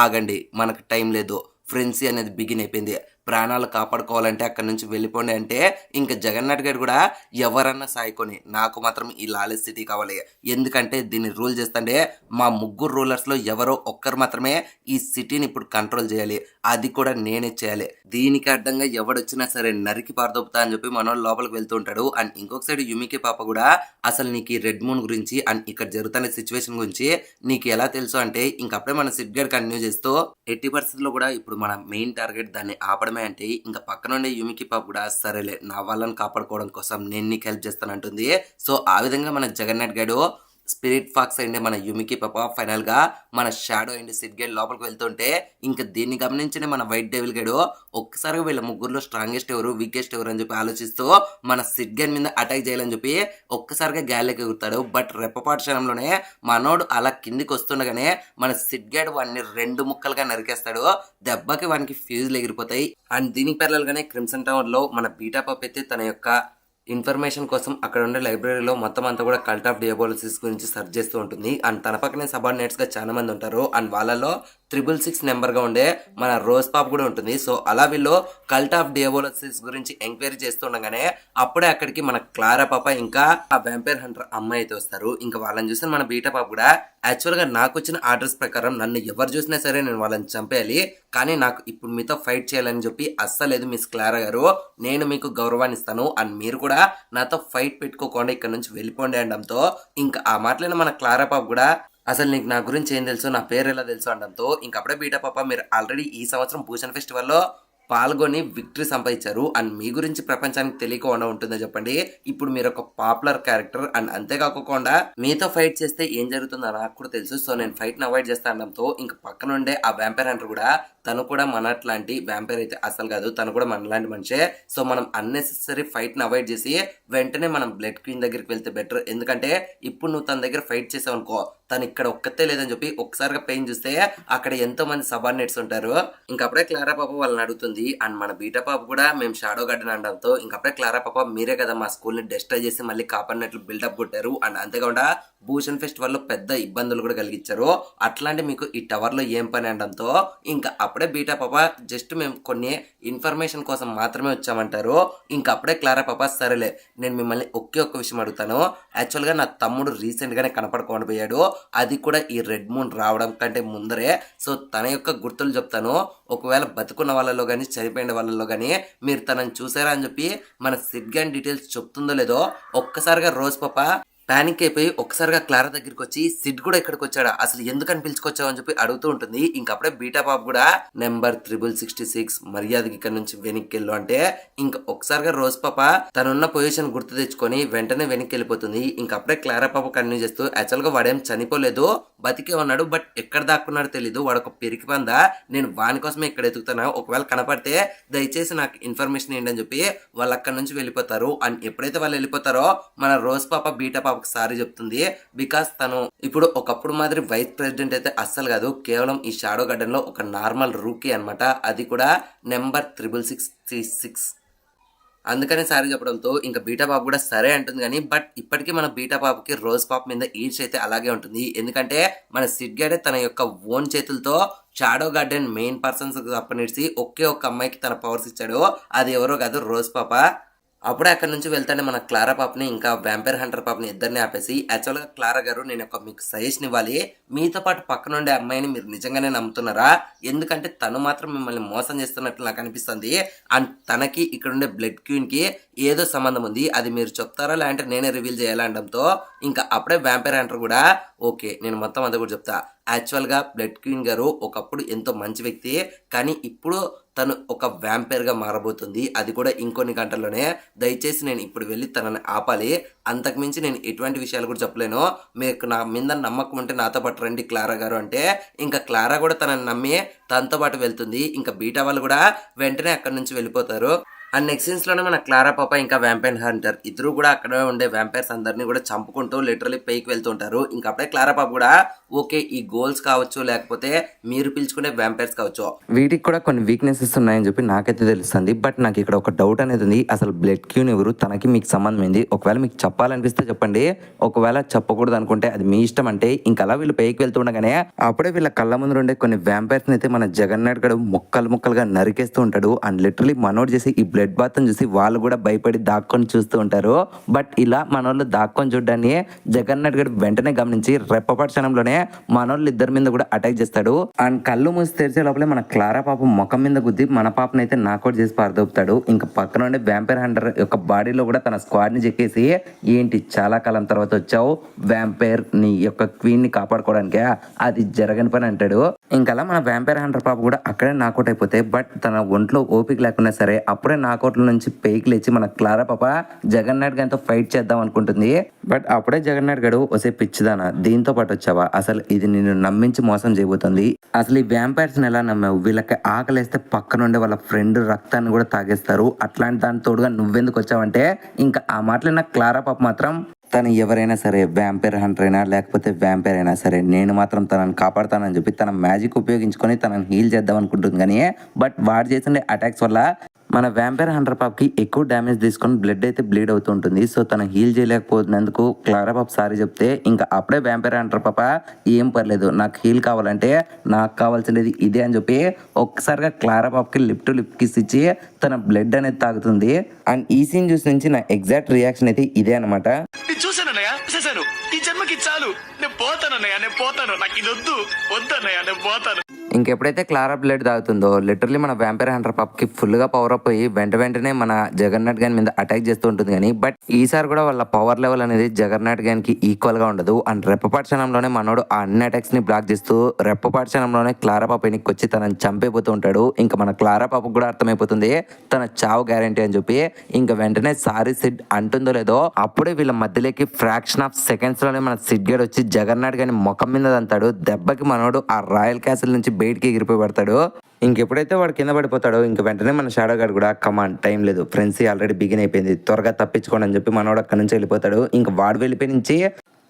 A: ఆగండి, మనకు టైం లేదు, ఫ్రెండ్సీ అనేది బిగిన్ అయిపోయింది, ప్రాణాలు కాపాడుకోవాలంటే అక్కడి నుంచి వెళ్ళిపోండి అంటే ఇంకా జగన్నాథ్ గారు కూడా ఎవరన్నా సాయికొని నాకు మాత్రం ఈ లాలెస్ సిటీ కావాలి, ఎందుకంటే దీన్ని రూల్ చేస్తుంటే మా ముగ్గురు రూలర్స్లో ఎవరో ఒక్కరు మాత్రమే ఈ సిటీని ఇప్పుడు కంట్రోల్ చేయాలి, అది కూడా నేనే చేయాలి, దీనికి అడ్డంగా ఎవడొచ్చినా సరే నరికి పారదొప్పుతా అని చెప్పి మనోళ్ళు లోపలికి వెళ్తూ ఉంటాడు. అండ్ ఇంకొక సైడ్ యుమికి పాప కూడా అసలు నీకు ఈ రెడ్ మూన్ గురించి అండ్ ఇక్కడ జరుగుతున్న సిచ్యువేషన్ గురించి నీకు ఎలా తెలుసు అంటే ఇంకప్పుడే మన సిడ్ గైడ్ కంటిన్యూ చేస్తూ ఎట్టి పరిస్థితుల్లో కూడా ఇప్పుడు మన మెయిన్ టార్గెట్ దాన్ని ఆపడమే అంటే ఇంకా పక్క నుండి యుమికి పాప కూడా సరేలే నా వాళ్ళని కాపాడుకోవడం కోసం నేను నీకు హెల్ప్ చేస్తానంటుంది. సో ఆ విధంగా మన జగన్నాథ్ గడు స్పిరిట్ ఫాక్స్ అండి మన యుమికి పాప ఫైనల్ గా మన షాడో అండ్ సిడ్ గైడ్ లోపలికి వెళ్తుంటే ఇంకా దీన్ని గమనించిన మన వైట్ డెవిల్ గడు ఒక్కసారిగా వీళ్ళ ముగ్గురులో స్ట్రాంగెస్ట్ ఎవరు వీకెస్ట్ ఎవరు అని చెప్పి ఆలోచిస్తూ మన సిడ్ గైడ్ మీద అటాక్ చేయాలని చెప్పి ఒక్కసారిగా గాలిలోకి ఎగురుతాడు. బట్ రెప్పపాటు క్షణంలోనే మనోడు అలా కిందికి వస్తుండగానే మన సిడ్ గైడ్ వాడిని 2 ముక్కలుగా నరికేస్తాడు. దెబ్బకి వానికి ఫ్యూజులు ఎగిరిపోతాయి. అండ్ దీనికి ప్యారలల్ గానే క్రిమ్సన్ టవర్ లో మన బీటా పాప అయితే తన యొక్క ఇన్ఫర్మేషన్ కోసం అక్కడ ఉండే లైబ్రరీలో మొత్తం అంతా కూడా కల్ట్ ఆఫ్ డియాబోలిసిస్ గురించి సెర్చ్ చేస్తూ ఉంటుంది. అండ్ తన పక్కనే సబార్డినేట్స్ గా చాలా మంది ఉంటారు. అండ్ వాళ్ళలో 666 నెంబర్ గా ఉండే మన రోజ్ పాప్ కూడా ఉంటుంది. సో అలా వీళ్ళు కల్ట్ ఆఫ్ డియాబోలిసిస్ గురించి ఎంక్వైరీ చేస్తుండగానే అప్పుడే అక్కడికి మన క్లారా పాప ఇంకా ఆ వ్యాంపైర్ హంటర్ అమ్మాయి అయితే వస్తారు. ఇంకా వాళ్ళని చూసిన మన బీటా పాప కూడా యాక్చువల్ గా నాకు వచ్చిన ఆర్డర్స్ ప్రకారం నన్ను ఎవరు చూసినా సరే నేను వాళ్ళని చంపేయాలి, కానీ నాకు ఇప్పుడు మీతో ఫైట్ చేయాలని చెప్పి అస్సలేదు మిస్ క్లారా గారు, నేను మీకు గౌరవాన్ని ఇస్తాను అండ్ మీరు కూడా నాతో ఫైట్ పెట్టుకోకుండా ఇక్కడ నుంచి వెళ్ళిపోండి అనడంతో ఇంకా ఆ మాటలైన మన క్లారా పాప కూడా అసలు నీకు నా గురించి ఏం తెలుసు, నా పేరు ఎలా తెలుసు అనడంతో ఇంకప్పుడే బీటా పాప మీరు ఆల్రెడీ ఈ సంవత్సరం భూషణ్ ఫెస్టివల్లో పాల్గొని విక్టరీ సంపాదించారు అండ్ మీ గురించి ప్రపంచానికి తెలియకుండా ఉంటుందో చెప్పండి. ఇప్పుడు మీరు ఒక పాపులర్ క్యారెక్టర్ అండ్ అంతేకాకుండా మీతో ఫైట్ చేస్తే ఏం జరుగుతుందో నాకు కూడా తెలుసు, సో నేను ఫైట్ ని అవాయిడ్ చేస్తా అనడంతో ఇంకా పక్కన ఉండే ఆ వ్యాంపైర్ హంటర్ కూడా తను కూడా మనట్లాంటి వ్యాంపైర్ అయితే అసలు కాదు, తను కూడా మనలాంటి మనిషే, సో మనం అన్నెసెసరీ ఫైట్ ని అవాయిడ్ చేసి వెంటనే మనం బ్లడ్ క్వీన్ దగ్గరికి వెళ్తే బెటర్, ఎందుకంటే ఇప్పుడు నువ్వు తన దగ్గర ఫైట్ చేసావు అనుకో తను ఇక్కడ ఒక్కతే లేదని చెప్పి ఒకసారిగా పెయిన్ చూస్తే అక్కడ ఎంతో మంది సబార్డినేట్స్ ఉంటారు. ఇంకప్పుడే క్లారా పాప వాళ్ళని అడుగుతుంది అండ్ మన బీటా పాప కూడా మేము షాడో గార్డెన్ అనడంతో ఇంకప్పుడే క్లారా పాప మీరే కదా మా స్కూల్ ని డెస్ట్రాయ్ చేసి మళ్ళీ కాపాడినట్లు బిల్డప్ కొట్టారు అండ్ అంతేకాకుండా భూషణ్ ఫెస్టివల్ లో పెద్ద ఇబ్బందులు కూడా కలిగించారు, అట్లాంటి మీకు ఈ టవర్ లో ఏం పని అనడంతో ఇంకా అప్పుడే బీటా పాప జస్ట్ మేము కొన్ని ఇన్ఫర్మేషన్ కోసం మాత్రమే వచ్చామంటారు. ఇంకా అప్పుడే క్లారా పాప సరేలే నేను మిమ్మల్ని ఒకే ఒక్క విషయం అడుగుతాను, యాక్చువల్ గా నా తమ్ముడు రీసెంట్ గానే కనపడకుండా పోయాడు, అది కూడా ఈ రెడ్ మూన్ రావడం కంటే ముందరే, సో తన యొక్క గుర్తులు చెప్తాను, ఒకవేళ బతుకున్న వాళ్ళలో కానీ చనిపోయిన వాళ్ళలో కానీ మీరు తనని చూసారా అని చెప్పి మన సిడ్ గైడ్ డీటెయిల్స్ చెప్తుందో లేదో ఒక్కసారిగా రోజ్ పాప పానిక్ అయిపోయి ఒకసారిగా క్లారా దగ్గరికి వచ్చి సిడ్ కూడా ఇక్కడికి వచ్చాడా, అసలు ఎందుకని పిలుచుకొచ్చావు అని చెప్పి అడుగుతూ ఉంటుంది. ఇంకప్పుడే బీటా పాప్ కూడా నెంబర్ 6666 మర్యాదకి ఇక్కడ నుంచి వెనక్కి వెళ్ళు అంటే ఇంకా ఒకసారిగా రోజ్ పాప తనున్న పొజిషన్ గుర్తు తెచ్చుకొని వెంటనే వెనక్కి వెళ్ళిపోతుంది. ఇంకప్పుడే క్లారా పాప కంటిన్యూ చేస్తూ యాక్చువల్ గా వాడేం చనిపోలేదు, బతికే ఉన్నాడు, బట్ ఎక్కడ దాక్కున్నాడో తెలీదు, వాడు ఒక పిరికి పంద, నేను వాని కోసమే ఇక్కడ ఎదుగుతున్నా, ఒకవేళ కనపడితే దయచేసి నాకు ఇన్ఫర్మేషన్ ఏంటని చెప్పి వాళ్ళు అక్కడ నుంచి వెళ్ళిపోతారు. అండ్ ఎప్పుడైతే వాళ్ళు వెళ్ళిపోతారో మన రోజ్ పాప బీటా పాపకి సారీ చెప్తుంది. బికాస్ తను ఇప్పుడు ఒకప్పుడు మాదిరి వైస్ ప్రెసిడెంట్ అయితే అస్సలు కాదు, కేవలం ఈ షాడో గార్డెన్ లో ఒక నార్మల్ రూకీ అనమాట, అది కూడా నెంబర్ 6666. అందుకనే సారీ చెప్పడంతో ఇంకా బీటా పాప కూడా సరే అంటుంది. కానీ బట్ ఇప్పటికీ మన బీటా పాపకి రోజ్ పాప్ మీద ఈర్ష అయితే అలాగే ఉంటుంది. ఎందుకంటే మన సిడ్ గాడే తన యొక్క ఓన్ చేతులతో షాడో గార్డెన్ మెయిన్ పర్సన్స్ అప్పనిడిచి ఒకే ఒక్క అమ్మాయికి తన పవర్స్ ఇచ్చాడు, అది ఎవరో కాదు రోజ్ పాప. అప్పుడే అక్కడ నుంచి వెళ్తానే మన క్లారా పాపని ఇంకా వ్యాంపైర్ హంటర్ పాపని ఇద్దరిని ఆపేసి, యాక్చువల్గా క్లారా గారు నేను ఒక మీకు సజెషన్ ఇవ్వాలి, మీతో పాటు పక్కన ఉండే అమ్మాయిని మీరు నిజంగానే నమ్ముతున్నారా, ఎందుకంటే తను మాత్రం మిమ్మల్ని మోసం చేస్తున్నట్లు నాకు అనిపిస్తుంది. అండ్ తనకి ఇక్కడ ఉండే బ్లడ్ క్వీన్ కి ఏదో సంబంధం ఉంది, అది మీరు చెప్తారా లేదంటే నేనే రివీల్ చేయాలనడంతో ఇంకా అప్పుడే వ్యాంపైర్ హంటర్ కూడా ఓకే నేను మొత్తం అంతా కూడా చెప్తా. యాక్చువల్గా బ్లడ్ క్వీన్ గారు ఒకప్పుడు ఎంతో మంచి వ్యక్తి, కానీ ఇప్పుడు తను ఒక వ్యాంపైర్గా మారబోతుంది, అది కూడా ఇంకొన్ని గంటల్లోనే. దయచేసి నేను ఇప్పుడు వెళ్ళి తనని ఆపాలి, అంతకుమించి నేను ఎటువంటి విషయాలు కూడా చెప్పలేను, మీకు నా మీద నమ్మకం ఉంటే నాతో పాటు రండి క్లారా గారు అంటే ఇంకా క్లారా కూడా తనని నమ్మి తనతో పాటు వెళ్తుంది. ఇంకా బీటా వాళ్ళు కూడా వెంటనే అక్కడి నుంచి వెళ్ళిపోతారు. అండ్ నెక్స్ట్ సీన్స్ లోనే మన క్లారా పాప ఇంకా వ్యాంపైర్ హంటర్ ఇద్దరు కూడా అక్కడ ఉండే వ్యాంపైర్స్ అందరినీ కూడా చంపుకుంటూ లిటరలీ పైకి వెళ్తుంటారు. ఇంకా అప్పుడే క్లారా పాప కూడా ఓకే ఈ గోల్స్ కావచ్చు లేకపోతే మీరు పిలుచుకునే వ్యాంపైర్స్ కావచ్చు వీటికి కూడా కొన్ని వీక్నెసెస్ ఉన్నాయని చెప్పి నాకైతే తెలుస్తుంది. బట్ నాకు ఇక్కడ ఒక డౌట్ అనేది ఉంది, అసలు బ్లడ్ క్యూన్ ఎవరు, తనకి మీకు సంబంధం ఏంది, ఒకవేళ మీకు చెప్పాలనిపిస్తే చెప్పండి, ఒకవేళ చెప్పకూడదు అనుకుంటే అది మీ ఇష్టం అంటే ఇంకా అలా వీళ్ళు పైకి వెళ్తుండగానే అప్పుడే వీళ్ళ కళ్ళ ముందు ఉండే కొన్ని వ్యాంపైర్స్ అయితే మన జగన్నాథ్ గడు ముక్కలు ముక్కలుగా నరికేస్తూ ఉంటాడు. అండ్ లిటరలీ మనోడు చేసి ఈ బ్లడ్ బాత్ చూసి వాళ్ళు కూడా భయపడి దాక్కొని చూస్తూ ఉంటారు. బట్ ఇలా మనోళ్ళు దాక్కొని చూడడాన్ని జగన్నాథ్ గడు వెంటనే గమనించి రెప్పపాటు క్షణంలోనే మనోళ్ళు ఇద్దరి మీద కూడా అటాక్ చేస్తాడు. అండ్ కళ్ళు మూసి తెరిచే లోపలే మన క్లారా పాప ముఖం మీద గుద్ది మన పాపను అయితే నాకౌట్ చేసి పారదోపుతాడు. ఇంకా పక్కన ఉండే వ్యాంపైర్ హంటర్ యొక్క బాడీలో కూడా తన స్క్వాడ్ ని చెక్కేసి ఏంటి చాలా కాలం తర్వాత వచ్చావు వ్యాంపైర్ ని యొక్క క్వీన్ ని కాపాడుకోవడానికే, అది జరగని పని అంటాడు. ఇంకా మన వ్యాంపైర్ హంటర్ పాప కూడా అక్కడే నాకౌట్ అయిపోతే బట్ తన ఒంట్లో ఓపిక లేకున్నా సరే అప్పుడే నాకౌట్ల నుంచి పైకి లేచి మన క్లారా పాప జగన్నాథ్ గారితో ఫైట్ చేద్దాం అనుకుంటుంది. బట్ అప్పుడే జగన్నాథ్ గడు ఒసే పిచ్చిదానా దీంతో పాటు వచ్చావా, అసలు ఇది నిన్ను నమ్మించి మోసం చేయబోతుంది, అసలు ఈ వ్యాంపైర్స్ ఎలా నమ్మావు, వీళ్ళకి ఆకలేస్తే పక్కనుండే వాళ్ళ ఫ్రెండ్ రక్తాన్ని కూడా తాగేస్తారు, అట్లాంటి దాని తోడుగా నువ్వెందుకు వచ్చావంటే ఇంకా ఆ మాటలైన క్లారా పాప మాత్రం తను ఎవరైనా సరే వ్యాంపైర్ హంటర్ అయినా లేకపోతే వ్యాంపైర్ అయినా సరే నేను మాత్రం తనని కాపాడుతానని చెప్పి తన మ్యాజిక్ ఉపయోగించుకొని తనని హీల్ చేద్దాం అనుకుంటుంది. కానీ బట్ వాడు చేసిన అటాక్స్ వల్ల మన వ్యాంపైర్ హంటర్ పాప్కి ఎక్కువ డ్యామేజ్ తీసుకొని బ్లడ్ అయితే బ్లీడ్ అవుతూ ఉంటుంది. సో తను హీల్ చేయలేకపోతున్నందుకు క్లారా పాప సారీ చెప్తే ఇంకా అప్పుడే వ్యాంపైర్ హంటర్ పాప ఏం పర్లేదు నాకు హీల్ కావాలంటే నాకు కావాల్సినది ఇదే అని చెప్పి ఒక్కసారిగా క్లారా పాపకి లిప్ టు లిప్ కిస్ ఇచ్చి తన బ్లడ్ అనేది తాగుతుంది. అండ్ ఈ సీన్ చూసి నుంచి నా ఎగ్జాక్ట్ రియాక్షన్ అయితే ఇదే అనమాట.
B: చూసాను ఈ జన్మకి చాలు, నేను పోతానన్నయ్య, నేను పోతాను, నాకు ఇది వద్దు వద్దన్నయ్య, నేను పోతాను.
A: ఇంకెప్పుడైతే క్లారా బ్లడ్ తాగుతుందో లిటరలీ మన వ్యాంపైర్ హంటర్ పాప్కి ఫుల్గా పవర్ అప్ అయ్యి వెంటనే మన జగన్నాథ్ గారి మీద అటాక్ చేస్తూ ఉంటుంది. కానీ బట్ ఈసారి కూడా వాళ్ళ పవర్ లెవెల్ అనేది జగన్నాథ్ గారికి ఈక్వల్ గా ఉండదు. అండ్ రెప్పపాటు క్షణంలోనే మనోడు ఆ అన్ని అటాక్స్ ని బ్లాక్ చేస్తూ రెప్పపాటు క్షణంలోనే క్లారా పాప ఎన్నికి వచ్చి తనని చంపైపోతూ ఉంటాడు. ఇంకా మన క్లారా పాపకు కూడా అర్థమైపోతుంది తన చావు గ్యారంటీ అని చెప్పి ఇంకా వెంటనే సారీ సిడ్ అంటుందో లేదో అప్పుడే వీళ్ళ మధ్యలోకి ఫ్రాక్షన్ ఆఫ్ సెకండ్స్ లోనే మన సిడ్ గడ్ వచ్చి జగన్నాథ్ గారిని ముఖం మీద దంతాడు. దెబ్బకి మనోడు ఆ రాయల్ క్యాసిల్ నుంచి బయటికి ఎగిరిపోయి పడతాడు. ఇంకెప్పుడైతే వాడు కింద పడిపోతాడో ఇంక వెంటనే మన షాడో గార్డ్ కూడా కమాన్ టైం లేదు, ఫ్రెండ్స్ ఆల్రెడీ బిగిన్ అయిపోయింది, త్వరగా తప్పించుకోండి అని చెప్పి మనోడు అక్కడి నుంచి వెళ్ళిపోతాడు. ఇంక వాడు వెళ్ళిపోయి నుంచి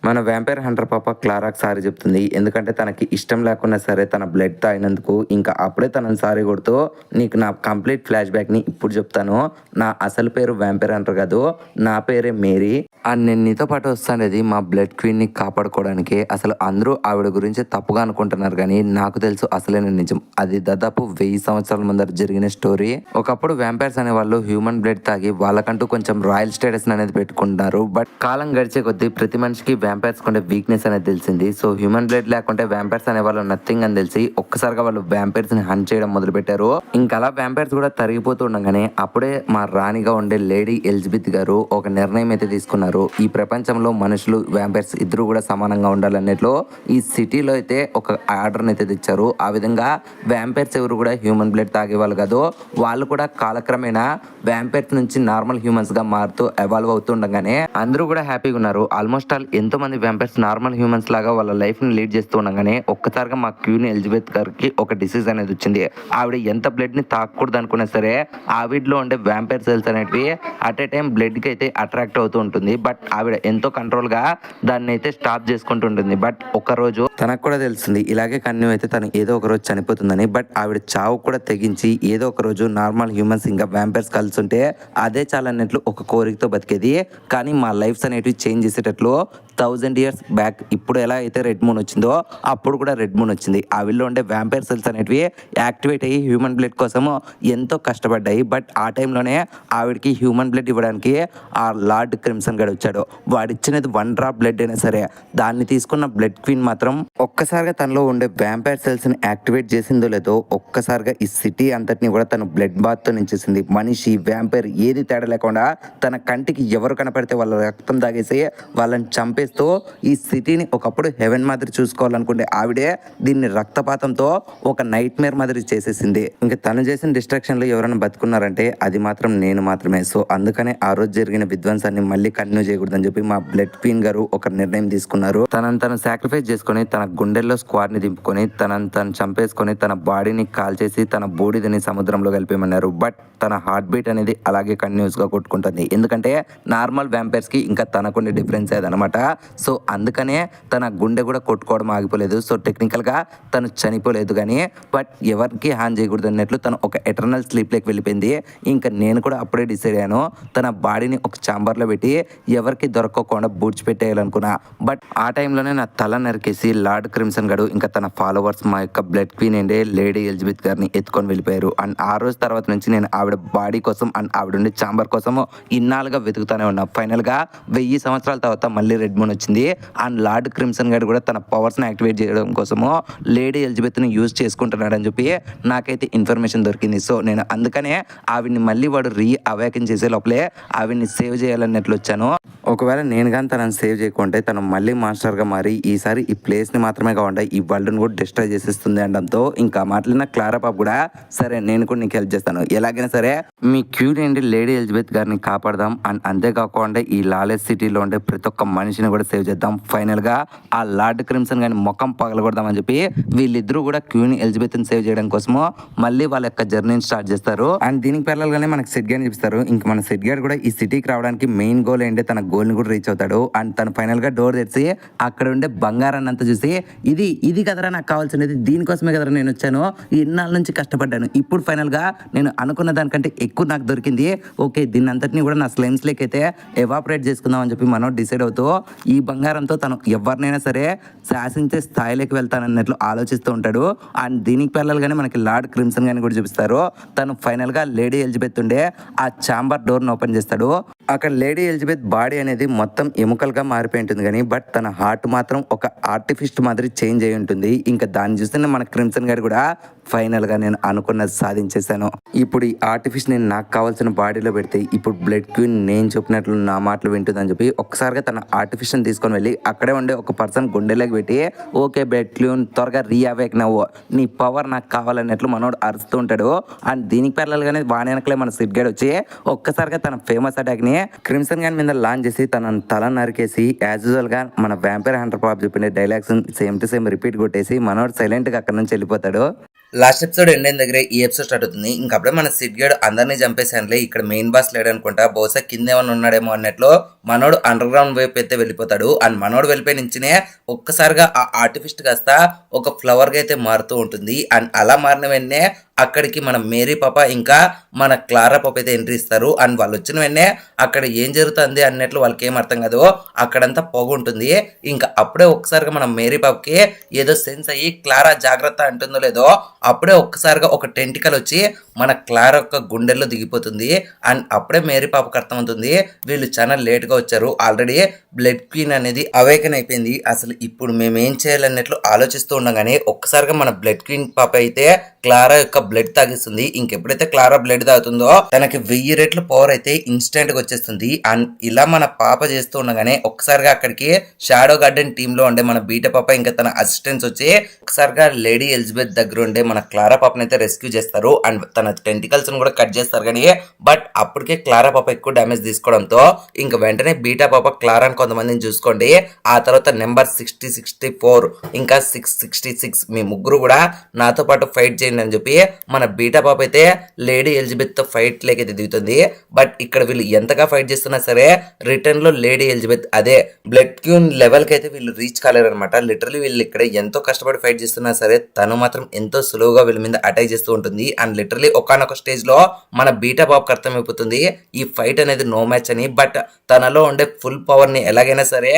A: మన వ్యాంపైర్ హంటర్ పాప క్లారాకి సారీ చెప్తుంది. ఎందుకంటే తనకి ఇష్టం లేకున్నా సరే తన బ్లడ్ తాగినందుకు ఇంకా అప్పుడే తనని సారీ కొడుతూ నీకు నా కంప్లీట్ ఫ్లాష్ బ్యాక్ ని ఇప్పుడు చెప్తాను, నా అసలు పేరు వ్యాంపైర్ హంటర్ కాదు, నా పేరే మేరీ అండ్ నేను నీతో పాటు వస్తానేది మా బ్లడ్ క్వీన్ ని కాపాడుకోవడానికి. అసలు అందరూ ఆవిడ గురించి తప్పుగా అనుకుంటున్నారు కానీ నాకు తెలుసు అసలైన నిజం, అది దాదాపు 1000 సంవత్సరాల ముందర జరిగిన స్టోరీ. ఒకప్పుడు వ్యాంపైర్స్ అనే వాళ్ళు హ్యూమన్ బ్లడ్ తాగి వాళ్ళకంటూ కొంచెం రాయల్ స్టేటస్ అనేది పెట్టుకుంటున్నారు. బట్ కాలం గడిచే కొద్దీ ప్రతి మనిషికి వ్యాంపైర్స్ కొంటే వీక్నెస్ అనేది తెలిసింది. సో హ్యూమన్ బ్లడ్ లేకుంటే వ్యాంపైర్స్ అనే వాళ్ళు నథింగ్ అని తెలిసి ఒక్కసారిగా వాళ్ళు వ్యాంపైర్స్ ని హంట్ చేయడం మొదలు పెట్టారు. ఇంకా అలా వ్యాంపైర్స్ కూడా తరిగిపోతూ ఉండగానే అప్పుడే మా రాణిగా ఉండే లేడీ ఎలిజబెత్ గారు ఒక నిర్ణయం అయితే తీసుకున్నారు. ఈ ప్రపంచంలో మనుషులు వ్యాంపైర్స్ ఇద్దరు కూడా సమానంగా ఉండాలన్నట్లు ఈ సిటీలో అయితే ఒక ఆర్డర్ అయితే తెచ్చారు. ఆ విధంగా వ్యాంపైర్స్ ఎవరు కూడా హ్యూమన్ బ్లడ్ తాగే వాళ్ళు కాదు, వాళ్ళు కూడా కాలక్రమేణా వ్యాంపైర్స్ నుంచి నార్మల్ హ్యూమన్స్ గా మారుతూ ఎవాల్వ్ అవుతుండగానే అందరూ కూడా హ్యాపీగా ఉన్నారు. ఆల్మోస్ట్ ఆల్ ఎంతో మంది వ్యాంపైర్స్ నార్మల్ హ్యూమన్స్ లాగా వాళ్ళ లైఫ్ ని లీడ్ చేస్తూ ఉండగానే ఒక్కసారిగా మా క్వీన్ ఎలిజబెత్ గారికి ఒక డిసీజ్ అనేది వచ్చింది. ఆవిడ ఎంత బ్లడ్ ని తాకూడదు అనుకున్నా సరే ఆవిడలో ఉండే వ్యాంపైర్ సెల్స్ అనేటివి అట్ ఏ టైం బ్లడ్ కి అయితే అట్రాక్ట్ అవుతూ ఉంటుంది. బట్ ఆవిడ ఎంతో కంట్రోల్ గా దాన్ని అయితే స్టాప్ చేసుకుంటూ ఉంటుంది. బట్ ఒక రోజు తనకు కూడా తెలుస్తుంది ఇలాగే కంటిన్యూ అయితే తను ఏదో ఒక రోజు చనిపోతుందని. బట్ ఆవిడ చావు కూడా తెగించి ఏదో ఒక రోజు నార్మల్ హ్యూమన్స్ ఇంకా వ్యాంపైర్స్ కలిసి ఉంటే అదే చాలా అన్నట్లు ఒక కోరికతో బతికేది. కానీ మా లైఫ్స్ అనేటివి చేంజ్ చేసేటట్లు 1000 years బ్యాక్ ఇప్పుడు ఎలా అయితే రెడ్ మూన్ వచ్చిందో అప్పుడు కూడా రెడ్ మూన్ వచ్చింది. ఆవిడలో ఉండే వ్యాంపైర్ సెల్స్ అనేటివి యాక్టివేట్ అయ్యి హ్యూమన్ బ్లడ్ కోసం ఎంతో కష్టపడ్డాయి. బట్ ఆ టైంలోనే ఆవిడకి హ్యూమన్ బ్లడ్ ఇవ్వడానికి ఆ లార్డ్ క్రిమ్సన్ గడ్ వచ్చాడు. వాడిచ్చినది 1 drop బ్లడ్ అయినా సరే దాన్ని తీసుకున్న బ్లడ్ క్వీన్ మాత్రం ఒక్కసారిగా తనలో ఉండే వ్యాంపైర్ సెల్స్ ని యాక్టివేట్ చేసిందో లేదో ఒక్కసారిగా ఈ సిటీ అంతటిని కూడా తను బ్లడ్ బాత్ తో నించేసింది. మనిషి వ్యాంపైర్ ఏది తేడా లేకుండా తన కంటికి ఎవరు కనపడితే వాళ్ళ రక్తం తాగేసి వాళ్ళని చంపేస్తూ ఈ సిటీని ఒకప్పుడు హెవెన్ మాదిరి చూసుకోవాలనుకుంటే ఆవిడే దీన్ని రక్తపాతంతో ఒక నైట్ మేర్ మాదిరి చేసేసింది. ఇంకా తను చేసిన డిస్ట్రాక్షన్ లో ఎవరైనా బతుకున్నారంటే అది మాత్రం నేను మాత్రమే. సో అందుకనే ఆ రోజు జరిగిన విధ్వంసాన్ని మళ్ళీ కంటిన్యూ చేయకూడదని చెప్పి మా బ్లడ్ క్వీన్ గారు ఒక నిర్ణయం తీసుకున్నారు. తనను తను సాక్రిఫైస్ చేసుకుని తన గుండెల్లో స్క్వాడ్ ని దింపుకొని తనను తను చంపేసుకొని తన బాడీని కాల్చేసి తన బూడిదని సముద్రంలో కలిపేయమన్నారు. బట్ తన హార్ట్ బీట్ అనేది అలాగే కంటిన్యూస్ గా కొట్టుకుంటుంది. ఎందుకంటే నార్మల్ వ్యాంపైర్స్ కి ఇంకా తనకుండే డిఫరెన్స్ అదనమాట. సో అందుకనే తన గుండె కూడా కొట్టుకోవడం ఆగిపోలేదు. సో టెక్నికల్ గా తను చనిపోలేదు కానీ బట్ ఎవరికి హాని చేయకూడదు అన్నట్లు తను ఒక ఎటర్నల్ స్లీప్ లోకి వెళ్ళిపోయింది. ఇంకా నేను కూడా అప్పుడే డిసైడ్ అయ్యాను తన బాడీని ఒక ఛాంబర్ లో పెట్టి ఎవరికి దొరకకుండా బూడ్చిపెట్టేయాలనుకున్నా. బట్ ఆ టైంలోనే నా తల నరికేసి లార్డ్ క్రిమ్సన్ గడు ఇంకా తన ఫాలోవర్స్ మా యొక్క బ్లడ్ క్వీన్ అండే లేడీ ఎలిజబెత్ గారిని ఎత్తుకొని వెళ్ళిపోయారు. అండ్ ఆ రోజు తర్వాత నుంచి నేను ఆవిడ బాడీ కోసం అండ్ ఆవిడ ఉండే ఛాంబర్ కోసం ఇన్నాళ్ళుగా వెతుకుతానే ఉన్నా. ఫైనల్ గా 1000 సంవత్సరాల తర్వాత మళ్ళీ రెడ్ మూన్ వచ్చింది. అండ్ లార్డ్ క్రిమ్సన్ గారు కూడా తన పవర్స్ ని యాక్టివేట్ చేయడం కోసము లేడీ ఎలిజబెత్ ని యూజ్ చేసుకుంటున్నాడు అని చెప్పి నాకైతే ఇన్ఫర్మేషన్ దొరికింది. సో నేను అందుకనే ఆవిడ్ని మళ్ళీ వాడు అవేకన్ చేసే లోపలే ఆవిడ్ని సేవ్ చేయాలన్నట్లు వచ్చాను. ఒకవేళ నేను కానీ తనని సేవ్ చేయకుంటే తను మళ్ళీ మాస్టర్ గా మారి ఈసారి ఈ ప్లేస్ ని మాత్రమే కాకుండా ఈ వరల్డ్ ని కూడా డిస్ట్రాయ్ చేసేస్తుంది అనడంతో ఇంకా మాట్లాడిన క్లారా పాప్ కూడా సరే నేను కూడా నీకు హెల్ప్ చేస్తాను, ఎలాగైనా సరే మీ క్యూన్ అండి లేడీ ఎలిజబెత్ గారిని కాపాడదాం అండ్ అంతేకాకుండా ఈ లాలెస్ సిటీలో ఉండే ప్రతి ఒక్క మనిషిని కూడా సేవ్ చేద్దాం. ఫైనల్ గా ఆ లార్డ్ క్రిమ్సన్ గారిని ముఖం పగలగొడదాం అని చెప్పి వీళ్ళిద్దరూ కూడా క్వీన్ ఎలిజబెత్ ని సేవ్ చేయడం కోసము మళ్ళీ వాళ్ళ యొక్క జర్నీని స్టార్ట్ చేస్తారు. అండ్ దీనికి పేర్లగానే మనకి సెట్ గాని చూపిస్తారు. ఇంకా మన సెట్ గారు కూడా ఈ సిటీకి రావడానికి మెయిన్ గోల్ ఏంటంటే తన గోల్ ని కూడా రీచ్ అవుతాడు. అండ్ తను ఫైనల్ గా డోర్ తెరిచి అక్కడ ఉండే బంగారాన్ని అంతా చూసి ఇది కదరా నాకు కావాల్సినది, దీనికోసమే కదరా నేను వచ్చాను, ఇన్నాళ్ళ నుంచి కష్టపడ్డాను, ఇప్పుడు ఫైనల్ గా నేను అనుకున్న దానికంటే ఎక్కువ నాకు దొరికింది, ఓకే దీన్ని అంతటిని కూడా నా స్లైమ్స్ లేకైతే ఎవాపరేట్ చేసుకుందాం అని చెప్పి మనం డిసైడ్ అవుతూ ఈ బంగారంతో తను ఎవరినైనా సరే శాసించే స్థాయిలోకి వెళ్తానన్నట్లు ఆలోచిస్తూ ఉంటాడు. అండ్ దీనికి పిల్లలుగానే మనకి లార్డ్ క్రిమ్సన్ గాని కూడా చూపిస్తారు. తను ఫైనల్ గా లేడీ ఎలిజబెత్ ఉండే ఆ ఛాంబర్ డోర్ ని ఓపెన్ చేస్తాడు. అక్కడ లేడీ ఎలిజబెత్ బాడీ అనేది మొత్తం ఎముకలుగా మారిపోయి ఉంటుంది కానీ బట్ తన హార్ట్ మాత్రం ఒక ఆర్టిఫిస్ట్ మాదిరి చేంజ్ అయి ఉంటుంది. ఇంకా దాన్ని చూస్తేనే మన క్రిమ్సన్ గారు కూడా ఫైనల్ గా నేను అనుకున్నది సాధించేశాను, ఇప్పుడు ఈ ఆర్టిఫిష్ నేను నాకు కావాల్సిన బాడీలో పెడితే ఇప్పుడు బ్లడ్ క్వీన్ నేను చెప్పినట్లు నా మాటలు వింటుందని చెప్పి ఒక్కసారిగా తన ఆర్టిఫిషియల్ తీసుకొని వెళ్ళి అక్కడే ఉండే ఒక పర్సన్ గుండెలోకి పెట్టి ఓకే బ్లడ్ క్వీన్ త్వరగా రీఅవేక్ నవ్వు, నీ పవర్ నాకు కావాలన్నట్లు మనోడు అరుస్తూ ఉంటాడు. అండ్ దీనికి పిల్లలుగానే వాడి వెనకలే మన సిట్ గైడ్ వచ్చి ఒక్కసారిగా తన ఫేమస్ అటాక్ ని క్రిమ్సన్ గాన్ మీద లాంచ్ చేసి తన తల నరికేసి యాజ్ యూజువల్ గా మన వ్యాంపైర్ హంటర్ పాప్ చెప్పిన dialogues same to same repeat కొట్టేసి మనోడు సైలెంట్ గా అక్కడ నుంచి వెళ్ళిపోతాడు. లాస్ట్ ఎపిసోడ్ ఎండ్ అయిన దగ్గర ఈ ఎపిసోడ్ స్టార్ట్ అవుతుంది. ఇంకా అప్పుడే మన సిట్ గేడ్ అందరినీ చంపేసానులే, ఇక్కడ మెయిన్ బాస్ లేడు అనుకుంటా, బహుశా కింద ఏమైనా ఉన్నాడేమో అన్నట్లు మనోడు అండర్ గ్రౌండ్ వైపు అయితే వెళ్ళిపోతాడు. అండ్ మనోడు వెళ్ళిపోయి నుంచినే ఒక్కసారిగా ఆ ఆర్టిఫిస్ట్ కాస్త ఒక ఫ్లవర్ గా అయితే మారుతూ ఉంటుంది. అండ్ అలా మారిన వెంటనే అక్కడికి మన మేరీ పాప ఇంకా మన క్లారా పాప అయితే ఎంట్రీ ఇస్తారు. అండ్ వాళ్ళు వచ్చిన వెంటనే అక్కడ ఏం జరుగుతుంది అన్నట్లు వాళ్ళకి ఏం అర్థం కాదు, అక్కడంతా పొగ ఉంటుంది. ఇంకా అప్పుడే ఒక్కసారిగా మన మేరీ పాపకి ఏదో సెన్స్ అయ్యి క్లారా జాగ్రత్త అంటుందో లేదో అప్పుడే ఒక్కసారిగా ఒక టెంటికల్ వచ్చి మన క్లారా యొక్క గుండెల్లో దిగిపోతుంది. అండ్ అప్పుడే మేరీ పాపకు అర్థమవుతుంది వీళ్ళు చాలా లేట్గా వచ్చారు, ఆల్రెడీ బ్లడ్ క్వీన్ అనేది అవేకన్ అయిపోయింది, అసలు ఇప్పుడు మేము ఏం చేయాలన్నట్లు ఆలోచిస్తూ ఉండగానే ఒక్కసారిగా మన బ్లడ్ క్వీన్ పాప అయితే క్లారా యొక్క బ్లడ్ తాగిస్తుంది. ఇంకెప్పుడైతే క్లారా బ్లడ్ తాగుతుందో తనకి 1000 రెట్ల పవర్ అయితే ఇన్స్టెంట్ గా వచ్చేస్తుంది. అండ్ ఇలా మన పాప చేస్తూ ఉండగానే ఒక్కసారిగా అక్కడికి షాడో గార్డెన్ టీమ్ లో ఉండే మన బీటా పాప ఇంకా తన అసిస్టెంట్స్ వచ్చి ఒక్కసారిగా లేడీ ఎలిజబెత్ దగ్గర ఉండే మన క్లారా పాపని అయితే రెస్క్యూ చేస్తారు. అండ్ తన టెంటికల్స్ కూడా కట్ చేస్తారు కానీ బట్ అప్పటికే క్లారా పాప ఎక్కువ డ్యామేజ్ తీసుకోవడంతో ఇంకా వెంటనే బీటా పాప క్లారాని కొంతమందిని చూసుకోండి, ఆ తర్వాత నెంబర్ 60, 64 ఇంకా 666 మీ ముగ్గురు కూడా నాతో పాటు ఫైట్ చేయండి అని చెప్పి మన బీటా పాప అయితే లేడీ ఎలిజబెత్ తో ఫైట్ లేకైతే దిగుతుంది. బట్ ఇక్కడ వీళ్ళు ఎంతగా ఫైట్ చేస్తున్నా సరే రిటర్న్ లో లేడీ ఎలిజబెత్ అదే బ్లడ్ క్యూన్ లెవెల్ కి అయితే వీళ్ళు రీచ్ కాలేరు అనమాట. లిటరలీ వీళ్ళు ఇక్కడ ఎంతో కష్టపడి ఫైట్ చేస్తున్నా సరే తను మాత్రం ఎంతో సులువుగా వీళ్ళ మీద అటాక్ చేస్తూ ఉంటుంది. అండ్ లిటరలీ ఒకనొక స్టేజ్ లో మన బీటా పాపకు అర్థమైపోతుంది ఈ ఫైట్ అనేది నో మ్యాచ్ అని. బట్ తనలో ఉండే ఫుల్ పవర్ ని ఎలాగైనా సరే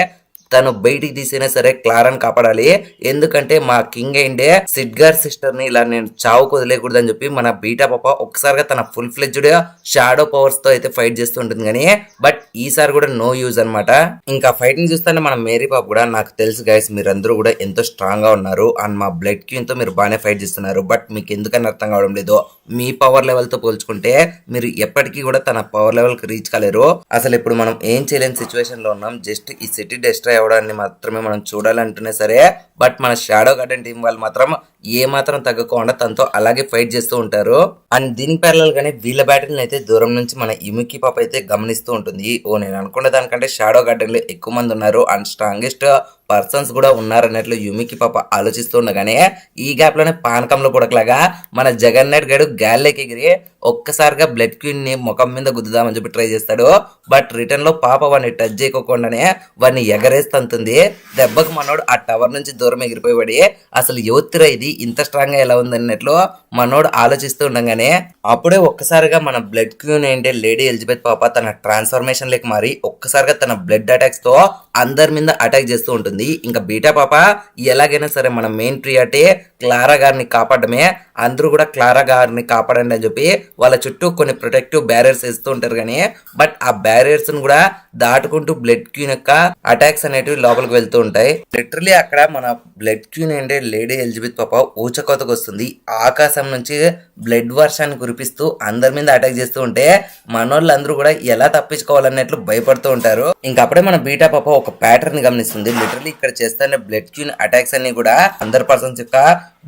A: తను బయటికి తీసినా సరే క్లారాని కాపాడాలి, ఎందుకంటే మా కింగ్ అయిండే సిడ్గార్ సిస్టర్ ని ఇలా నేను చావుకు వదిలేకూడదు అని చెప్పి మన బీటా పాప ఒక్కసారిగా తన ఫుల్ ఫ్లెడ్జ్డ్ షాడో పవర్స్ తో అయితే ఫైట్ చేస్తూ ఉంటుంది. కానీ బట్ ఈసారి కూడా నో యూజ్ అనమాట. ఇంకా ఫైట్ ని చూస్తానే మన మేరీ పాప కూడా నాకు తెలుసు గైస్ మీరందరూ కూడా ఎంతో స్ట్రాంగ్ గా ఉన్నారు అండ్ మా బ్లడ్ క్యూన్ తో మీరు బాగానే ఫైట్ చేస్తున్నారు, బట్ మీకు ఎందుకని అర్థం కావడం లేదు, మీ పవర్ లెవెల్ తో పోల్చుకుంటే మీరు ఎప్పటికీ కూడా తన పవర్ లెవెల్ కి రీచ్ కాలేరు. అసలు ఇప్పుడు మనం ఏం చేయలేని సిచ్యువేషన్ లో ఉన్నాం, జస్ట్ ఈ సిటీ డిస్ట్రాయ్ అవడాన్ని మాత్రమే మనం చూడాలంటూనే సరే బట్ మన షాడో గార్డెన్ టీం వాళ్ళు మాత్రం ఏ మాత్రం తగ్గకుండా తనతో అలాగే ఫైట్ చేస్తూ ఉంటారు. అండ్ దీనికి ప్యారలల్ గానే వీళ్ళ బ్యాటిల్ అయితే దూరం నుంచి మన ఇముకి పాప అయితే గమనిస్తూ ఉంటుంది. నేను అనుకున్న దానికంటే షాడో గార్డెన్ లో ఎక్కువ మంది ఉన్నారు అండ్ స్ట్రాంగెస్ట్ పర్సన్స్ కూడా ఉన్నారన్నట్లు యుమికి పాప ఆలోచిస్తుండగానే ఈ గ్యాప్ లోనే పానకంలో పుడకలాగా మన జగన్నాథ్ గడు గాల్లోకి ఎగిరి ఒక్కసారిగా బ్లడ్ క్వీన్ ని ముఖం మీద గుద్దుదామని చెప్పి ట్రై చేస్తాడు. బట్ రిటర్న్ లో పాప వాడిని టచ్ చేయకోకుండానే వాడిని ఎగరేస్తుంది. దెబ్బకు మనోడు ఆ టవర్ నుంచి దూరం ఎగిరిపోయి అసలు యువతిరా ఇది ఇంత స్ట్రాంగ్ గా ఎలా ఉందన్నట్లు మనోడు ఆలోచిస్తూ ఉండగానే అప్పుడే ఒక్కసారిగా మన బ్లడ్ క్వీన్ ఏంటి లేడీ ఎలిజబెత్ పాప తన ట్రాన్స్ఫర్మేషన్ లెక్క మారి ఒక్కసారిగా తన బ్లడ్ అటాక్స్ తో అందరి మీద అటాక్ చేస్తూ ఉంటుంది. ఇంకా బీటా పాప ఎలాగైనా సరే మన మెయిన్ ప్రియారిటీ క్లారా గారిని కాపాడమే, అందరూ కూడా క్లారా గారిని కాపాడండి అని చెప్పి వాళ్ళ చుట్టూ కొన్ని ప్రొటెక్టివ్ బ్యారియర్స్ వేస్తూ ఉంటారు. కానీ బట్ ఆ బ్యారియర్స్ ను కూడా దాటుకుంటూ బ్లడ్ క్వీన్ యొక్క అటాక్స్ అనేటివి లోపలికి వెళ్తూ ఉంటాయి. లిటరలీ అక్కడ మన బ్లడ్ క్వీన్ అంటే లేడీ ఎలిజబెత్ పాప ఊచకోతకు వస్తుంది. ఆకాశం నుంచి బ్లడ్ వర్షాన్ని కురిపిస్తూ అందరి మీద అటాక్ చేస్తూ ఉంటే మనోళ్ళందరూ కూడా ఎలా తప్పించుకోవాలన్నట్లు భయపడుతూ ఉంటారు. ఇంకా అప్పుడే మన బీటా పాప ఒక ప్యాటర్న్ గమనిస్తుంది. లిటరలీ ఇక్కడ చేస్తున్న బ్లడ్ క్వీన్ అటాక్స్ అన్ని కూడా 100% యొక్క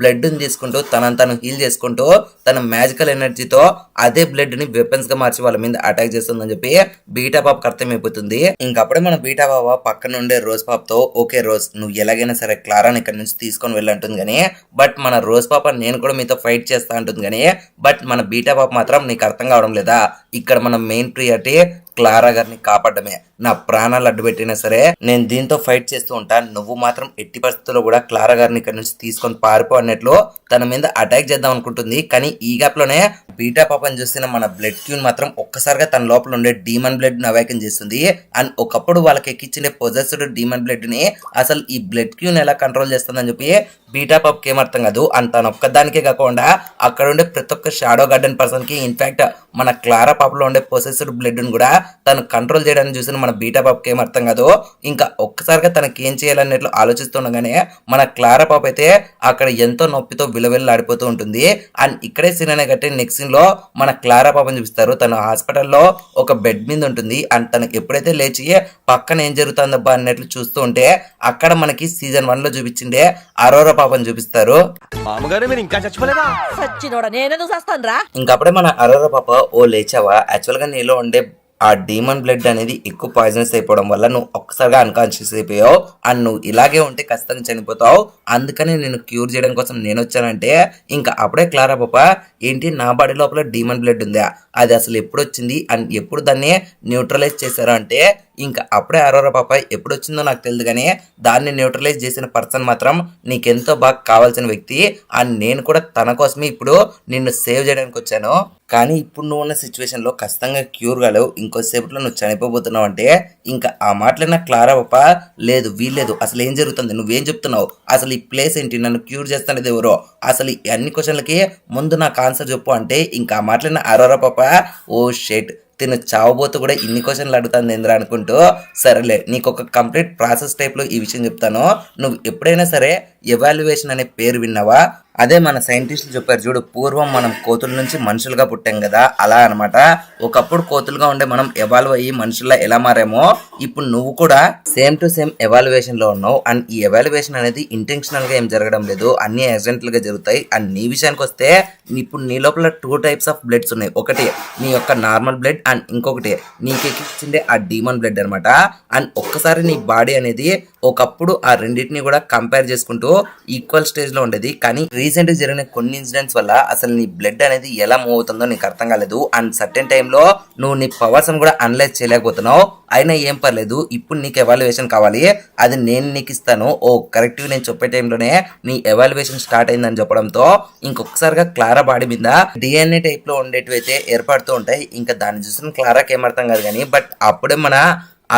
A: బ్లడ్ ని తీసుకుంటూ తను హీల్ చేసుకుంటూ తన మ్యాజికల్ ఎనర్జీతో అదే బ్లడ్ ని వెపన్స్ గా మార్చి వాళ్ళ మీద అటాక్ చేస్తుందని చెప్పి బీటా పాపకు అర్థమైపోతుంది. ఇంకప్పుడే మన బీటా పాప పక్కన ఉండే రోజ్ పాపతో ఓకే రోజ్ నువ్వు ఎలాగైనా సరే క్లారాని ఇక్కడ నుంచి తీసుకొని వెళ్ళంటుంది. కానీ బట్ మన రోజ్ పాప నేను కూడా మీతో ఫైట్ చేస్తా అంటుంది. కానీ బట్ మన బీటా పాప మాత్రం నీకు అర్థం కావడం లేదా, ఇక్కడ మన మెయిన్ ప్రియారిటీ క్లారా గారిని కాపాడమే, నా ప్రాణాలు అడ్డుపెట్టినా సరే నేను దీంతో ఫైట్ చేస్తూ ఉంటాను, నువ్వు మాత్రం ఎట్టి పరిస్థితుల్లో కూడా క్లారా గారిని ఇక్కడ నుంచి తీసుకొని పారిపో అన్నట్లు తన మీద అటాక్ చేద్దాం అనుకుంటుంది. కానీ ఈ గ్యాప్ లోనే బీటా పాపని చూసిన మన బ్లడ్ క్యూన్ మాత్రం ఒక్కసారిగా తన లోపల ఉండే డీమన్ బ్లడ్ ని అవేకన్ చేస్తుంది. అండ్ ఒకప్పుడు వాళ్ళకి ఎక్కించిన పొజెస్డ్ డీమన్ బ్లడ్ ని అసలు ఈ బ్లడ్ క్యూన్ ఎలా కంట్రోల్ చేస్తుందని చెప్పి బీటా పాపకి ఏమర్థం కాదు. అండ్ తను ఒక్కదానికే కాకుండా అక్కడ ఉండే ప్రతి ఒక్క షాడో గార్డెన్ పర్సన్ కి ఇన్ఫాక్ట్ మన క్లారా పాపలో ఉండే పొసెస్డ్ బ్లడ్ ని కూడా తను కంట్రోల్ చేయడానికి చూసిన మన బీటా పాపకి ఏం అర్థం కాదు. ఇంకా ఒక్కసారిగా తనకి ఏం చేయాలన్నట్లు ఆలోచిస్తుండగానే మన క్లారా పాప అయితే అక్కడ ఎంతో నొప్పితో విలవిల్లాడిపోతూ ఉంటుంది. అండ్ ఇక్కడే సీన్ అనే కట్టి నెక్స్ట్ సీన్ లో మన క్లారా పాపని చూపిస్తారు. తను హాస్పిటల్లో ఒక బెడ్ మీద ఉంటుంది. అండ్ తనకి ఎప్పుడైతే లేచి పక్కన ఏం జరుగుతుందబ్బా అన్నట్లు చూస్తూ ఉంటే అక్కడ మనకి సీజన్ 1 లో చూపించిండే అరోరా పాపని చూపిస్తారు. ఇంకప్పుడే మన అరోరా పాప ఓ లేచావా, యాక్చువల్ గా నీలో ఉండే ఆ డీమన్ బ్లడ్ అనేది ఎక్కువ పాయిజనస్ అయిపోవడం వల్ల నువ్వు ఒక్కసారిగా అన్కాన్షియస్ అయిపోయావు అండ్ నువ్వు ఇలాగే ఉంటే ఖచ్చితంగా చనిపోతావు, అందుకని నేను క్యూర్ చేయడం కోసం నేను వచ్చానంటే ఇంకా అప్పుడే క్లారా పాప ఏంటి నా బాడీ లోపల డీమన్ బ్లడ్ ఉందా, అది అసలు ఎప్పుడు వచ్చింది అండ్ ఎప్పుడు దాన్ని న్యూట్రలైజ్ చేశారు అంటే ఇంకా అప్పుడే అరోరా పాప ఎప్పుడు వచ్చిందో నాకు తెలియదు కానీ దాన్ని న్యూట్రలైజ్ చేసిన పర్సన్ మాత్రం నీకెంతో బాగా కావాల్సిన వ్యక్తి. అండ్ నేను కూడా తన కోసమే ఇప్పుడు నిన్ను సేవ్ చేయడానికి వచ్చాను. కానీ ఇప్పుడు నువ్వు ఉన్న సిచ్యువేషన్లో ఖచ్చితంగా క్యూర్ కాలేవు, ఇంకోసేపట్లో నువ్వు చనిపోబోతున్నావు అంటే ఇంకా ఆ మాటలైనా క్లారా పాప లేదు వీల్లేదు, అసలు ఏం జరుగుతుంది, నువ్వేం చెప్తున్నావు, అసలు ఈ ప్లేస్ ఏంటి, నన్ను క్యూర్ చేస్తానేది ఎవరో, అసలు ఈ అన్ని క్వశ్చన్లకి ముందు నాకు ఆన్సర్ చెప్పు అంటే ఇంకా ఆ మాటలైన అరోరా పాప ఓ షేట్ తిను చావబోతూ కూడా ఇన్ని క్వశ్చన్లు అడుగుతాను ఏంద్రా అనుకుంటూ సరేలే నీకు ఒక కంప్లీట్ ప్రాసెస్ టైప్లో ఈ విషయం చెప్తాను. నువ్వు ఎప్పుడైనా సరే ఎవాల్యుయేషన్ అనే పేరు విన్నావా? అదే మన సైంటిస్టులు చెప్పారు చూడు, పూర్వం మనం కోతుల నుంచి మనుషులుగా పుట్టాం కదా, అలా అనమాట. ఒకప్పుడు కోతులుగా ఉండే మనం ఎవాల్వ్ అయ్యి మనుషుల్లా ఎలా మారామో ఇప్పుడు నువ్వు కూడా సేమ్ టు సేమ్ ఎవాల్యుయేషన్ లో ఉన్నావు. అండ్ ఈ ఎవాల్యుయేషన్ అనేది ఇంటెన్షనల్ గా ఏం జరగడం లేదు, అన్ని యాక్సిడెంటల్ గా జరుగుతాయి. అండ్ నీ విషయానికి వస్తే ఇప్పుడు నీ లోపల 2 టైప్స్ ఆఫ్ బ్లడ్స్ ఉన్నాయి. ఒకటి నీ యొక్క నార్మల్ బ్లడ్ అండ్ ఇంకొకటి నీకు ఎక్కించిండే ఆ డీమన్ బ్లడ్ అనమాట. అండ్ ఒక్కసారి నీ బాడీ అనేది ఒకప్పుడు ఆ రెండింటిని కూడా కంపేర్ చేసుకుంటూ ఈక్వల్ స్టేజ్ లో ఉండేది. కానీ రీసెంట్ గా జరిగిన కొన్ని ఇన్సిడెంట్స్ వల్ల అసలు నీ బ్లడ్ అనేది ఎలా మూవ్ అవుతుందో నీకు అర్థం కాలేదు. అండ్ సర్టెన్ టైంలో నువ్వు నీ పవర్స్ కూడా అనలైజ్ చేయలేకపోతున్నావు. అయినా ఏం పర్లేదు, ఇప్పుడు నీకు ఎవాల్యుయేషన్ కావాలి, అది నేను నీకు ఇస్తాను. ఓ కరెక్ట్గా నేను చెప్పే టైంలోనే నీ ఎవాల్యుయేషన్ స్టార్ట్ అయిందని చెప్పడంతో ఇంకొకసారిగా క్లారా బాడీ మీద డిఎన్ఏ టైప్ లో ఉండేటివి అయితే ఏర్పడుతూ ఉంటాయి. ఇంకా దాన్ని చూసిన క్లారాకి ఏమర్థం కాదు కానీ బట్ అప్పుడే మన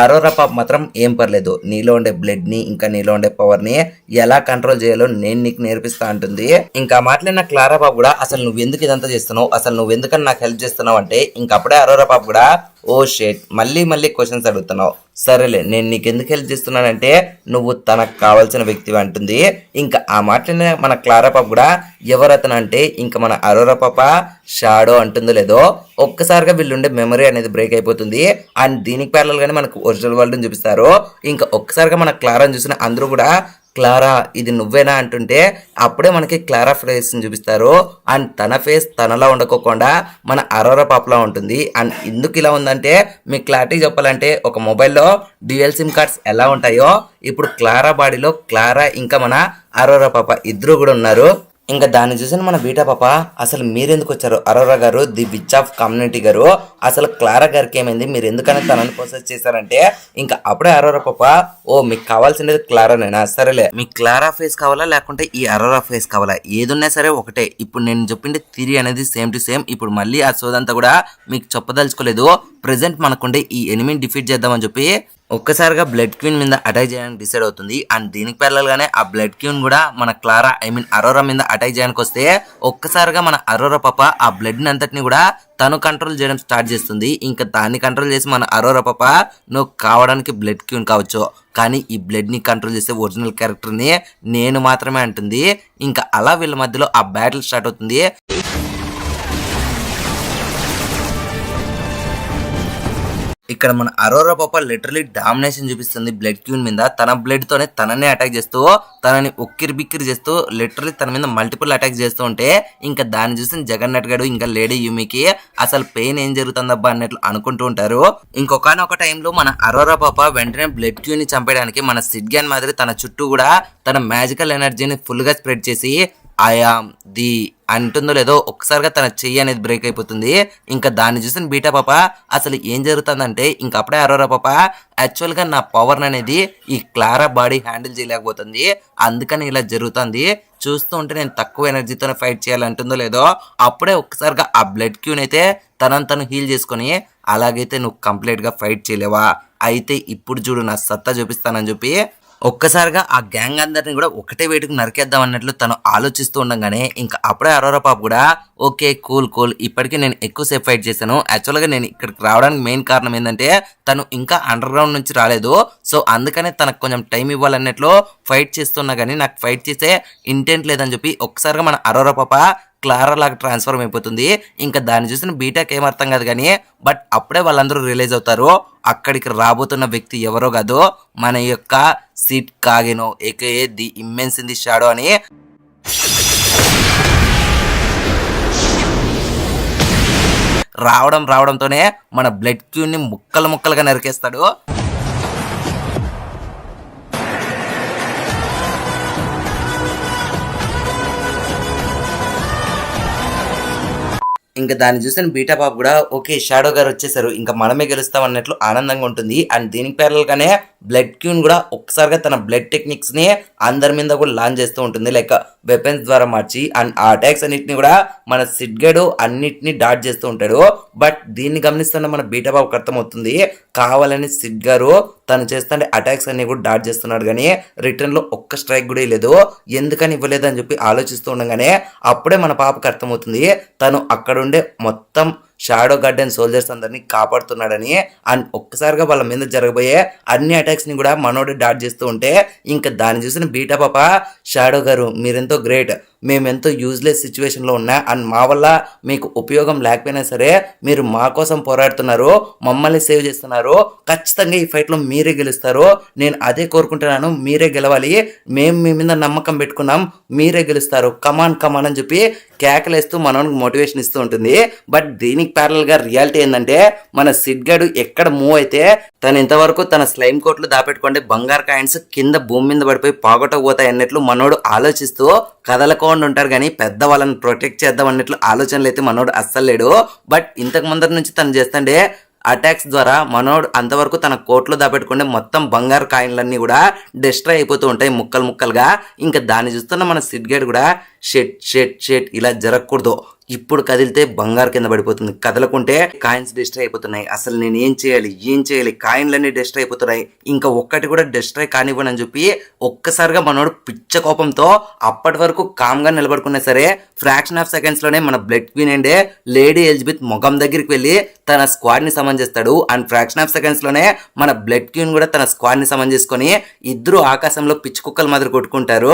A: అరోరా పాప మాత్రం ఏం పర్లేదు, నీలో ఉండే బ్లడ్ ని ఇంకా నీలో ఉండే పవర్ ని ఎలా కంట్రోల్ చేయాలో నేను నీకు నేర్పిస్తా అంటుంది. ఇంకా మాట్లాడిన క్లారా పాప కూడా అసలు నువ్వు ఎందుకు ఇదంతా చేస్తున్నావు, అసలు నువ్వు ఎందుకని నాకు హెల్ప్ చేస్తున్నావు అంటే ఇంకా అప్పుడే అరోరా పాప కూడా ఓ షేట్ మళ్ళీ క్వశ్చన్స్ అడుగుతున్నావు. సరేలే నేను నీకు ఎందుకు హెల్ప్ చేస్తున్నానంటే నువ్వు తనకు కావాల్సిన వ్యక్తివి అంటుంది. ఇంకా ఆ మాటలనే మన క్లారా పాప కూడా ఎవరతను అంటే ఇంకా మన అరోరా పాప షాడో అంటుందో లేదో ఒక్కసారిగా వీళ్ళుండే మెమరీ అనేది బ్రేక్ అయిపోతుంది. అండ్ దీనికి ప్యారల్ గానే మనకు ఒరిజినల్ వరల్డ్ చూపిస్తారు. ఇంకా ఒక్కసారిగా మన క్లారాని చూసిన అందరూ కూడా క్లారా ఇది నువ్వేనా అంటుంటే అప్పుడే మనకి క్లారా ఫేస్ చూపిస్తారు. అండ్ తన ఫేస్ తనలా ఉండకోకుండా మన అరోరా పాపలా ఉంటుంది. అండ్ ఎందుకు ఇలా ఉందంటే మీకు క్లారిటీ చెప్పాలంటే ఒక మొబైల్లో డ్యూయల్ సిమ్ కార్డ్స్ ఎలా ఉంటాయో ఇప్పుడు క్లారా బాడీలో క్లారా ఇంకా మన అరోరా పాప ఇద్దరు కూడా ఉన్నారు. ఇంకా దాన్ని చూసిన మన బీటా పాప అసలు మీరెందుకు వచ్చారు అరోరా గారు, ది విచ్ ఆఫ్ కమ్యూనిటీ గారు, అసలు క్లారా గారికి ఏమైంది, మీరు ఎందుకని తనని ప్రొసెస్ చేశారంటే ఇంకా అప్పుడే అరోరా పాప ఓ మీకు కావాల్సింది క్లారానేనా, సరేలే మీకు క్లారా ఫేస్ కావాలా లేకుంటే ఈ అరోరా ఫేస్ కావాలా, ఏదున్నా సరే ఒకటే. ఇప్పుడు నేను చెప్పిండే థియరీ అనేది సేమ్ టు సేమ్. ఇప్పుడు మళ్ళీ ఆ సోదంతా కూడా మీకు చెప్పదలుచుకోలేదు. ప్రెసెంట్ మనకుండే ఈ ఎనిమిని డిఫీట్ చేద్దామని చెప్పి ఒక్కసారిగా బ్లడ్ క్వీన్ మీద అటాక్ చేయడానికి డిసైడ్ అవుతుంది. అండ్ దీనికి ప్యారలల్ గానే ఆ బ్లడ్ క్వీన్ కూడా మన క్లారా అరోరా మీద అటాక్ చేయడానికి వస్తే ఒక్కసారిగా మన అరోరా పాప ఆ బ్లడ్ ని అంతటిని కూడా తను కంట్రోల్ చేయడం స్టార్ట్ చేస్తుంది. ఇంకా దాన్ని కంట్రోల్ చేసి మన అరోరా పాప నువ్వు కావడానికి బ్లడ్ క్వీన్ కావచ్చు, కానీ ఈ బ్లడ్ ని కంట్రోల్ చేసే ఒరిజినల్ క్యారెక్టర్ ని నేను మాత్రమే అంటుంది. ఇంకా అలా వీళ్ళ మధ్యలో ఆ బ్యాటిల్ స్టార్ట్ అవుతుంది. ఇక్కడ మన అరోరా పాప లిటరలీ డామినేషన్ చూపిస్తుంది బ్లడ్ క్వీన్ మీద. తన బ్లడ్ తోనే తననే అటాక్ చేస్తూ తనని ఉక్కిరి బిక్కిరి చేస్తూ లిటరలీ తన మీద మల్టిపుల్ అటాక్ చేస్తూ ఉంటే ఇంకా దాన్ని చూసిన జగన్నాథ్ గడు ఇంకా లేడీ యూమికి అసలు పెయిన్ ఏం జరుగుతుందబ్బా అన్నట్లు అనుకుంటూ ఉంటారు. ఇంకొకనొక టైంలో మన అరోరా పాప వెంటనే బ్లడ్ క్వీన్ ని చంపేయడానికి మన సిడ్గ్యాన్ మాదిరి తన చుట్టూ కూడా తన మ్యాజికల్ ఎనర్జీని ఫుల్ గా స్ప్రెడ్ చేసి ఐఆమ్ ది అంటుందో లేదో ఒక్కసారిగా తన చెయ్యి అనేది బ్రేక్ అయిపోతుంది. ఇంకా దాన్ని చూసిన బీటా పాప అసలు ఏం జరుగుతుందంటే ఇంకా అప్పుడే అరోరా పాప యాక్చువల్ గా నా పవర్ అనేది ఈ క్లారా బాడీ హ్యాండిల్ చేయలేకపోతుంది, అందుకని ఇలా జరుగుతుంది, చూస్తూ ఉంటే నేను తక్కువ ఎనర్జీతోనే ఫైట్ చేయాలంటుందో లేదో అప్పుడే ఒక్కసారిగా ఆ బ్లడ్ క్యూన్ అయితే తను హీల్ చేసుకొని అలాగైతే నువ్వు కంప్లీట్ గా ఫైట్ చేయలేవా, అయితే ఇప్పుడు చూడు నా సత్తా చూపిస్తానని చెప్పి ఒక్కసారిగా ఆ గ్యాంగ్ అందరిని కూడా ఒకటే వేటుకు నరికేద్దాం అన్నట్లు తను ఆలోచిస్తూ ఉండగానే ఇంకా అప్పుడే అరోరా పాప కూడా ఓకే కూల్ ఇప్పటికీ నేను ఎక్కువసేపు ఫైట్ చేశాను, యాక్చువల్గా నేను ఇక్కడికి రావడానికి మెయిన్ కారణం ఏంటంటే తను ఇంకా అండర్ గ్రౌండ్ నుంచి రాలేదు, సో అందుకనే తనకు కొంచెం టైం ఇవ్వాలన్నట్లు ఫైట్ చేస్తున్నా కానీ నాకు ఫైట్ చేసే ఇంటెంట్ లేదని చెప్పి ఒక్కసారిగా మన అరోరా పాప క్లారా లాగా ట్రాన్స్ఫర్మ్ అయిపోతుంది. ఇంకా దాన్ని చూసిన బీటాక్ ఏమర్థం కాదు కానీ బట్ అప్పుడే వాళ్ళందరూ రియలైజ్ అవుతారు అక్కడికి రాబోతున్న వ్యక్తి ఎవరో కాదు మన యొక్క Sid Kagenou aka the eminence in the shadow అని. రావడంతోనే మన బ్లడ్ క్యూన్ ని ముక్కలుగా నరికేస్తాడు. ఇంకా దాన్ని చూసిన బీటా పాప కూడా ఓకే షాడో గారు వచ్చేసారు, ఇంకా మనమే గెలుస్తాం అన్నట్లు ఆనందంగా ఉంటుంది. అండ్ దీనికి ప్యారల్ గానే బ్లడ్ క్యూన్ కూడా ఒక్కసారిగా తన బ్లడ్ టెక్నిక్స్ ని అందరి మీద కూడా లాంచ్ చేస్తూ ఉంటుంది, లైక్ వెపన్స్ ద్వారా మార్చి. అండ్ ఆ అటాక్స్ అన్నిటిని కూడా మన సిడ్గడు అన్నిటిని డాట్ చేస్తూ ఉంటాడు. బట్ దీన్ని గమనిస్తున్న మన బీటా బాబుకి అర్థమవుతుంది కావాలని సిడ్ గారు తను చేస్తుంటే అటాక్స్ అన్ని కూడా డాట్ చేస్తున్నాడు, కానీ రిటర్న్ లో ఒక్క స్ట్రైక్ కూడా ఇవ్వలేదు. ఎందుకని ఇవ్వలేదు అని చెప్పి ఆలోచిస్తూ ఉండగానే అప్పుడే మన పాపకు అర్థమవుతుంది తను అక్కడుండే మొత్తం షాడో గార్డెన్ సోల్జర్స్ అందరినీ కాపాడుతున్నాడని. అండ్ ఒక్కసారిగా వాళ్ళ మీద జరగబోయే అన్ని అటాక్స్ ని కూడా మనోడు డాట్ చేస్తూ ఉంటే ఇంకా దాన్ని చూసిన బీటా పాప షాడో గారు మీరెంతో గ్రేట్, మేమెంతో యూజ్లెస్ సిచ్యువేషన్లో ఉన్నా అండ్ మా వల్ల మీకు ఉపయోగం లేకపోయినా సరే మీరు మా కోసం పోరాడుతున్నారు, మమ్మల్ని సేవ్ చేస్తున్నారు, ఖచ్చితంగా ఈ ఫైట్లో మీరే గెలుస్తారు, నేను అదే కోరుకుంటున్నాను, మీరే గెలవాలి, మేము మీ మీద నమ్మకం పెట్టుకున్నాం, మీరే గెలుస్తారు, కమాన్ కమాన్ అని చెప్పి కేకలేస్తూ మనోనికి మోటివేషన్ ఇస్తూ ఉంటుంది. బట్ దీనికి ప్యారల్ గా రియాలిటీ ఏంటంటే మన సిడ్ గడు ఎక్కడ మూవ్ అయితే తను ఇంతవరకు తన స్లైమ్ కోట్లు దాపెట్టుకుంటే బంగారు కాయిన్స్ కింద భూమి మీద పడిపోయి పోగొట్టకపోతాయి అన్నట్లు మనోడు ఆలోచిస్తూ కదలకుండా ఉంటారు, కానీ పెద్ద వాళ్ళని ప్రొటెక్ట్ చేద్దాం అన్నట్లు ఆలోచనలు అయితే మనోడు అస్సలు లేడు. బట్ ఇంతకు ముందర నుంచి తను చేస్తుంటే అటాక్స్ ద్వారా మనోడు అంతవరకు తన కోట్లో దాపెట్టుకుంటే మొత్తం బంగారు కాయిన్లన్నీ కూడా డిస్ట్రాయ్ అయిపోతూ ఉంటాయి ముక్కలు ముక్కలుగా. ఇంకా దాన్ని చూస్తున్న మన సిడ్ గేట్ కూడా షెట్ ఇలా జరగకూడదు, ఇప్పుడు కదిలితే బంగారు కింద పడిపోతుంది, కదలకుంటే కాయిన్స్ డిస్ట్రాయ్ అయిపోతున్నాయి, అసలు నేను ఏం చేయాలి, కాయిన్లన్నీ డిస్ట్రాయ్ అయిపోతున్నాయి, ఇంకా ఒక్కటి కూడా డిస్ట్రాయ్ కానివ్వను అని చెప్పి ఒక్కసారిగా మనోడు పిచ్చ కోపంతో అప్పటి వరకు కామ్గా నిలబడుకున్నా సరే ఫ్రాక్షన్ ఆఫ్ సెకండ్స్ లోనే మన బ్లడ్ క్వీన్ అండే లేడీ ఎలిజబెత్ ముఖం దగ్గరికి వెళ్ళి తన స్క్వాడ్ ని సమన్ చేస్తాడు. అండ్ ఫ్రాక్షన్ ఆఫ్ సెకండ్స్ లోనే మన బ్లడ్ క్వీన్ కూడా తన స్క్వాడ్ ని సమన్ చేసుకొని ఇద్దరు ఆకాశంలో పిచ్చి కుక్కల మాదిరి కొట్టుకుంటారు.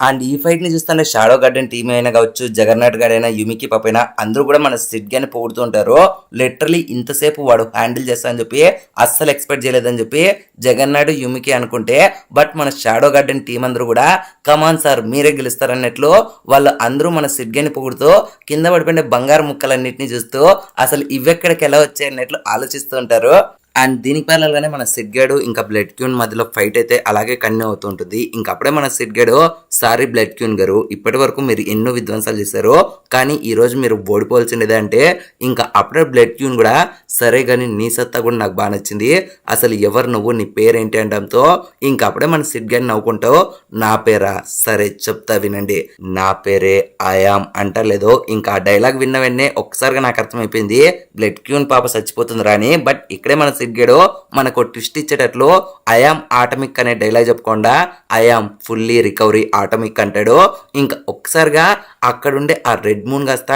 A: అండ్ ఈ ఫైట్ ని చూస్తుంటే షాడో గార్డెన్ టీమ్ అయినా కావచ్చు, జగన్నాథ్ గార్డ్ అయినా, యుమికి పాప అయినా అందరూ కూడా మన సిడ్ గాని పొగుడుతూ ఉంటారు. లిటరలీ ఇంతసేపు వాడు హ్యాండిల్ చేస్తా అని చెప్పి అస్సలు ఎక్స్పెక్ట్ చేయలేదని చెప్పి జగన్నాథ్ యుమికి అనుకుంటే, బట్ మన షాడో గార్డెన్ టీం అందరూ కూడా కమాన్ సార్ మీరే గెలుస్తారన్నట్లు వాళ్ళు అందరూ మన సిడ్ గాని పొగుడుతూ కింద పడిపోయిన బంగారు ముక్కలన్నింటినీ చూస్తూ అసలు ఇవెక్కడికి ఎలా వచ్చాయి అన్నట్లు ఆలోచిస్తూ ఉంటారు. అండ్ దీనికి ప్యారల్గానే మన సిడ్ గడు ఇంకా బ్లడ్ క్యూన్ మధ్యలో ఫైట్ అయితే అలాగే కంటిన్యూ అవుతూ ఉంటుంది. ఇంకా అప్పుడే మన సిడ్ గడు సారీ బ్లడ్ క్యూన్ గారు, ఇప్పటి వరకు మీరు ఎన్నో విధ్వంసాలు చేశారు, కానీ ఈ రోజు మీరు ఓడిపోవాల్సిందే అంటే ఇంకా అప్పుడే బ్లడ్ క్యూన్ కూడా సరే కానీ నీ సత్తా కూడా నాకు బాగా నచ్చింది, అసలు ఎవరు నువ్వు, నీ పేరేంటి అనడంతో ఇంకా అప్పుడే మన సిడ్ గని నవ్వుకుంటావు, నా పేరా, సరే చెప్తా వినండి, నా పేరే ఆయామ్ అంటలేదో. ఇంకా ఆ డైలాగ్ విన్న వెంటనే ఒక్కసారిగా నాకు అర్థమైపోయింది బ్లడ్ క్యూన్ పాప చచ్చిపోతుంది రాని. బట్ ఇక్కడే మన సిడ్గేడో మనకు ట్విస్ట్ ఇచ్చేటట్లు ఐఆమ్ ఆటమిక్ అనే డైలాగ్ చెప్పకుండా ఐఆమ్ ఫుల్లీ రికవరీ ఆటమిక్ అంటాడు. ఇంకా ఒక్కసారిగా అక్కడుండే ఆ రెడ్ మూన్ కాస్త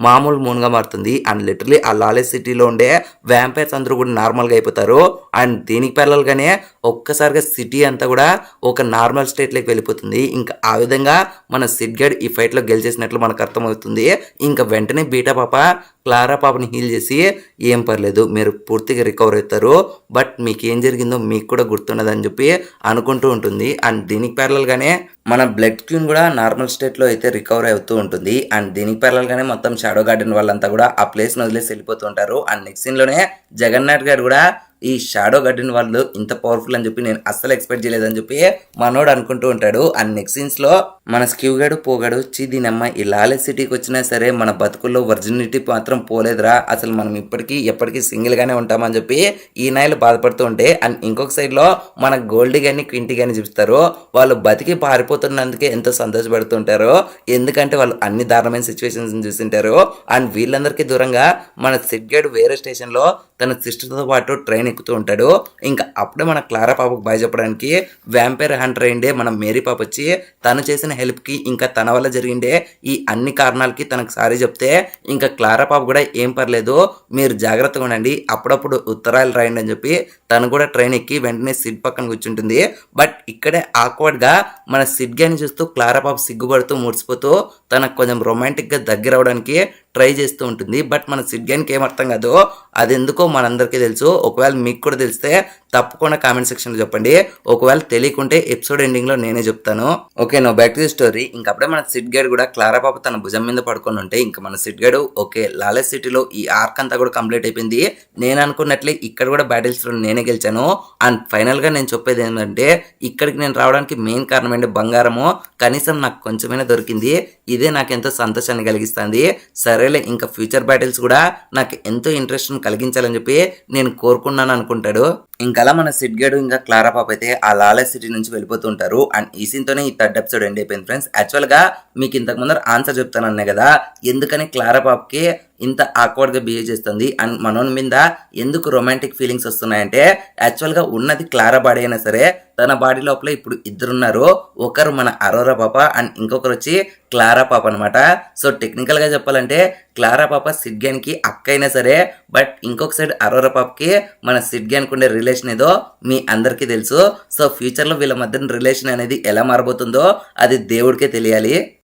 A: మామూలు మూన్ గా మారుతుంది. అండ్ లిటరలీ ఆ లాలెస్ సిటీలో ఉండే వ్యాంపైర్స్ అందరూ కూడా నార్మల్ గా అయిపోతారు. అండ్ దీనికి ప్యారలల్ గానే ఒక్కసారిగా సిటీ అంతా కూడా ఒక నార్మల్ స్టేట్ లోకి వెళ్ళిపోతుంది. ఇంకా ఆ విధంగా మన సిడ్గడ్ ఈ ఫైట్ లో గెలిచేసినట్లు మనకు అర్థమవుతుంది. ఇంకా వెంటనే బీటా పాప క్లారా పాపని హీల్ చేసి ఏం పర్లేదు మీరు పూర్తిగా రికవర్ అవుతారు, బట్ మీకు ఏం జరిగిందో మీకు కూడా గుర్తుండదని చెప్పి అనుకుంటూ ఉంటుంది. అండ్ దీనికి ప్యారలల్ గానే మన బ్లడ్ క్యూన్ కూడా నార్మల్ స్టేట్ లో అయితే రికవర్ అవుతూ ఉంటుంది. అండ్ దీనికి ప్యారలల్ గానే మొత్తం షాడో గార్డెన్ వాళ్ళంతా కూడా ఆ ప్లేస్ ని వదిలేసి వెళ్ళిపోతూ ఉంటారు. అండ్ నెక్స్ట్ సీన్ లోనే జగన్నాథ్ గారు కూడా ఈ షాడో గార్డెన్ వాళ్ళు ఇంత పవర్ఫుల్ అని చెప్పి నేను అస్సలు ఎక్స్పెక్ట్ చేయలేదని చెప్పి మనోడు అనుకుంటూ ఉంటాడు. అండ్ నెక్స్ట్ సీన్స్ లో మన స్క్యూగాడు పోగాడు దీనమ్మ ఈ లాలెస్ సిటీకి వచ్చినా సరే మన బతుకుల్లో వర్జినిటీ మాత్రం పోలేదురా, అసలు మనం ఇప్పటికీ ఎప్పటికీ సింగిల్ గానే ఉంటామని చెప్పి ఈ నాయలు బాధపడుతూ ఉంటే, అండ్ ఇంకొక సైడ్ లో మన గోల్డీ గాని క్వింటీ గాని చూపిస్తారు. వాళ్ళు బతికి పారిపోతున్నందుకే ఎంతో సంతోషపడుతుంటారు, ఎందుకంటే వాళ్ళు అన్ని దారుణమైన సిచ్యువేషన్స్ చూసింటారు. అండ్ వీళ్ళందరికీ దూరంగా మన సిడ్గడ్ వేరే స్టేషన్ లో తన సిస్టర్ తో పాటు ట్రైన్ ఎక్కుతూ ఉంటాడు. ఇంకా అప్పుడే మన క్లారా పాపకు బాయ్ చెప్పడానికి వ్యాంపైర్ హంటర్ అయిండే మన మేరీ పాప వచ్చి తను చేసిన హెల్ప్ కి ఇంకా తన వల్ల జరిగిండే ఈ అన్ని కారణాలకి తనకు సారీ చెప్తే, ఇంకా క్లారా పాప కూడా ఏం పర్లేదు మీరు జాగ్రత్తగా ఉండండి, అప్పుడప్పుడు ఉత్తరాలు రాయండి అని చెప్పి తను కూడా ట్రైన్ ఎక్కి వెంటనే సిడ్ పక్కన కూర్చుంటుంది. బట్ ఇక్కడే ఆక్వర్డ్ గా మన సిడ్ గాని చూస్తూ క్లారా పాప సిగ్గుపడుతూ ముడిసిపోతూ తనకు కొంచెం రొమాంటిక్ గా దగ్గర అవడానికి ట్రై చేస్తూ ఉంటుంది. బట్ మన సిడ్ గానికి ఏం అర్థం కాదు, అది ఎందుకో మనందరికీ తెలుసు, ఒకవేళ మీకు కూడా తెలిస్తే తప్పకుండా కామెంట్ సెక్షన్లో చెప్పండి. ఒకవేళ తెలియకుంటే ఎపిసోడ్ ఎండింగ్లో నేనే చెప్తాను. Okay, no back to the story. ఇంకప్పుడే మన సిడ్ గేడ్ కూడా క్లారా పాప తన భుజం మీద పడుకొని ఉంటే ఇంకా మన సిడ్ గేడ్ ఓకే లాలెస్ సిటీలో ఈ ఆర్క్ అంతా కూడా కంప్లీట్ అయిపోయింది, నేను అనుకున్నట్లే ఇక్కడ కూడా బ్యాటిల్స్లో నేనే గెలిచాను. అండ్ ఫైనల్గా నేను చెప్పేది ఏంటంటే ఇక్కడికి నేను రావడానికి మెయిన్ కారణం ఏంటి బంగారము, కనీసం నాకు కొంచెమైనా దొరికింది. ఇదే నాకు ఎంతో సంతోషాన్ని కలిగిస్తుంది. సరేలే ఇంకా ఫ్యూచర్ బ్యాటిల్స్ కూడా నాకు ఎంతో ఇంట్రెస్ట్ కలిగించాలని చెప్పి నేను కోరుకున్నాను అనుకుంటాడు. ఇంకలా మన సిడ్ గేడ్ ఇంకా క్లారా పాప అయితే ఆ లాలెస్ సిటీ నుంచి వెళ్ళిపోతుంటారు. అండ్ ఈ సీన్తోనే ఈ థర్డ్ ఎపిసోడ్ ఎండ్ అయిపోయింది ఫ్రెండ్స్. యాక్చువల్గా మీకు ఇంతకు ముందర ఆన్సర్ చెప్తానన్నా కదా ఎందుకని క్లారా పాపకి ఇంత ఆక్వర్డ్గా బిహేవ్ చేస్తుంది అండ్ మనోని మీద ఎందుకు రొమాంటిక్ ఫీలింగ్స్ వస్తున్నాయంటే యాక్చువల్గా ఉన్నది క్లారా బాడీ అయినా సరే తన బాడీ లోపల ఇప్పుడు ఇద్దరున్నారు. ఒకరు మన అరోరా పాప అండ్ ఇంకొకరు వచ్చి క్లారా పాప అనమాట. సో టెక్నికల్గా చెప్పాలంటే క్లారా పాప సిడ్ గ్యాన్కి అక్క అయినా సరే, బట్ ఇంకొక సైడ్ అరోరా పాపకి మన సిడ్ గ్యాన్కి ఉండే రిలేషన్ ఏదో మీ అందరికీ తెలుసు. సో ఫ్యూచర్లో వీళ్ళ మధ్య రిలేషన్ అనేది ఎలా మారబోతుందో అది దేవుడికే తెలియాలి.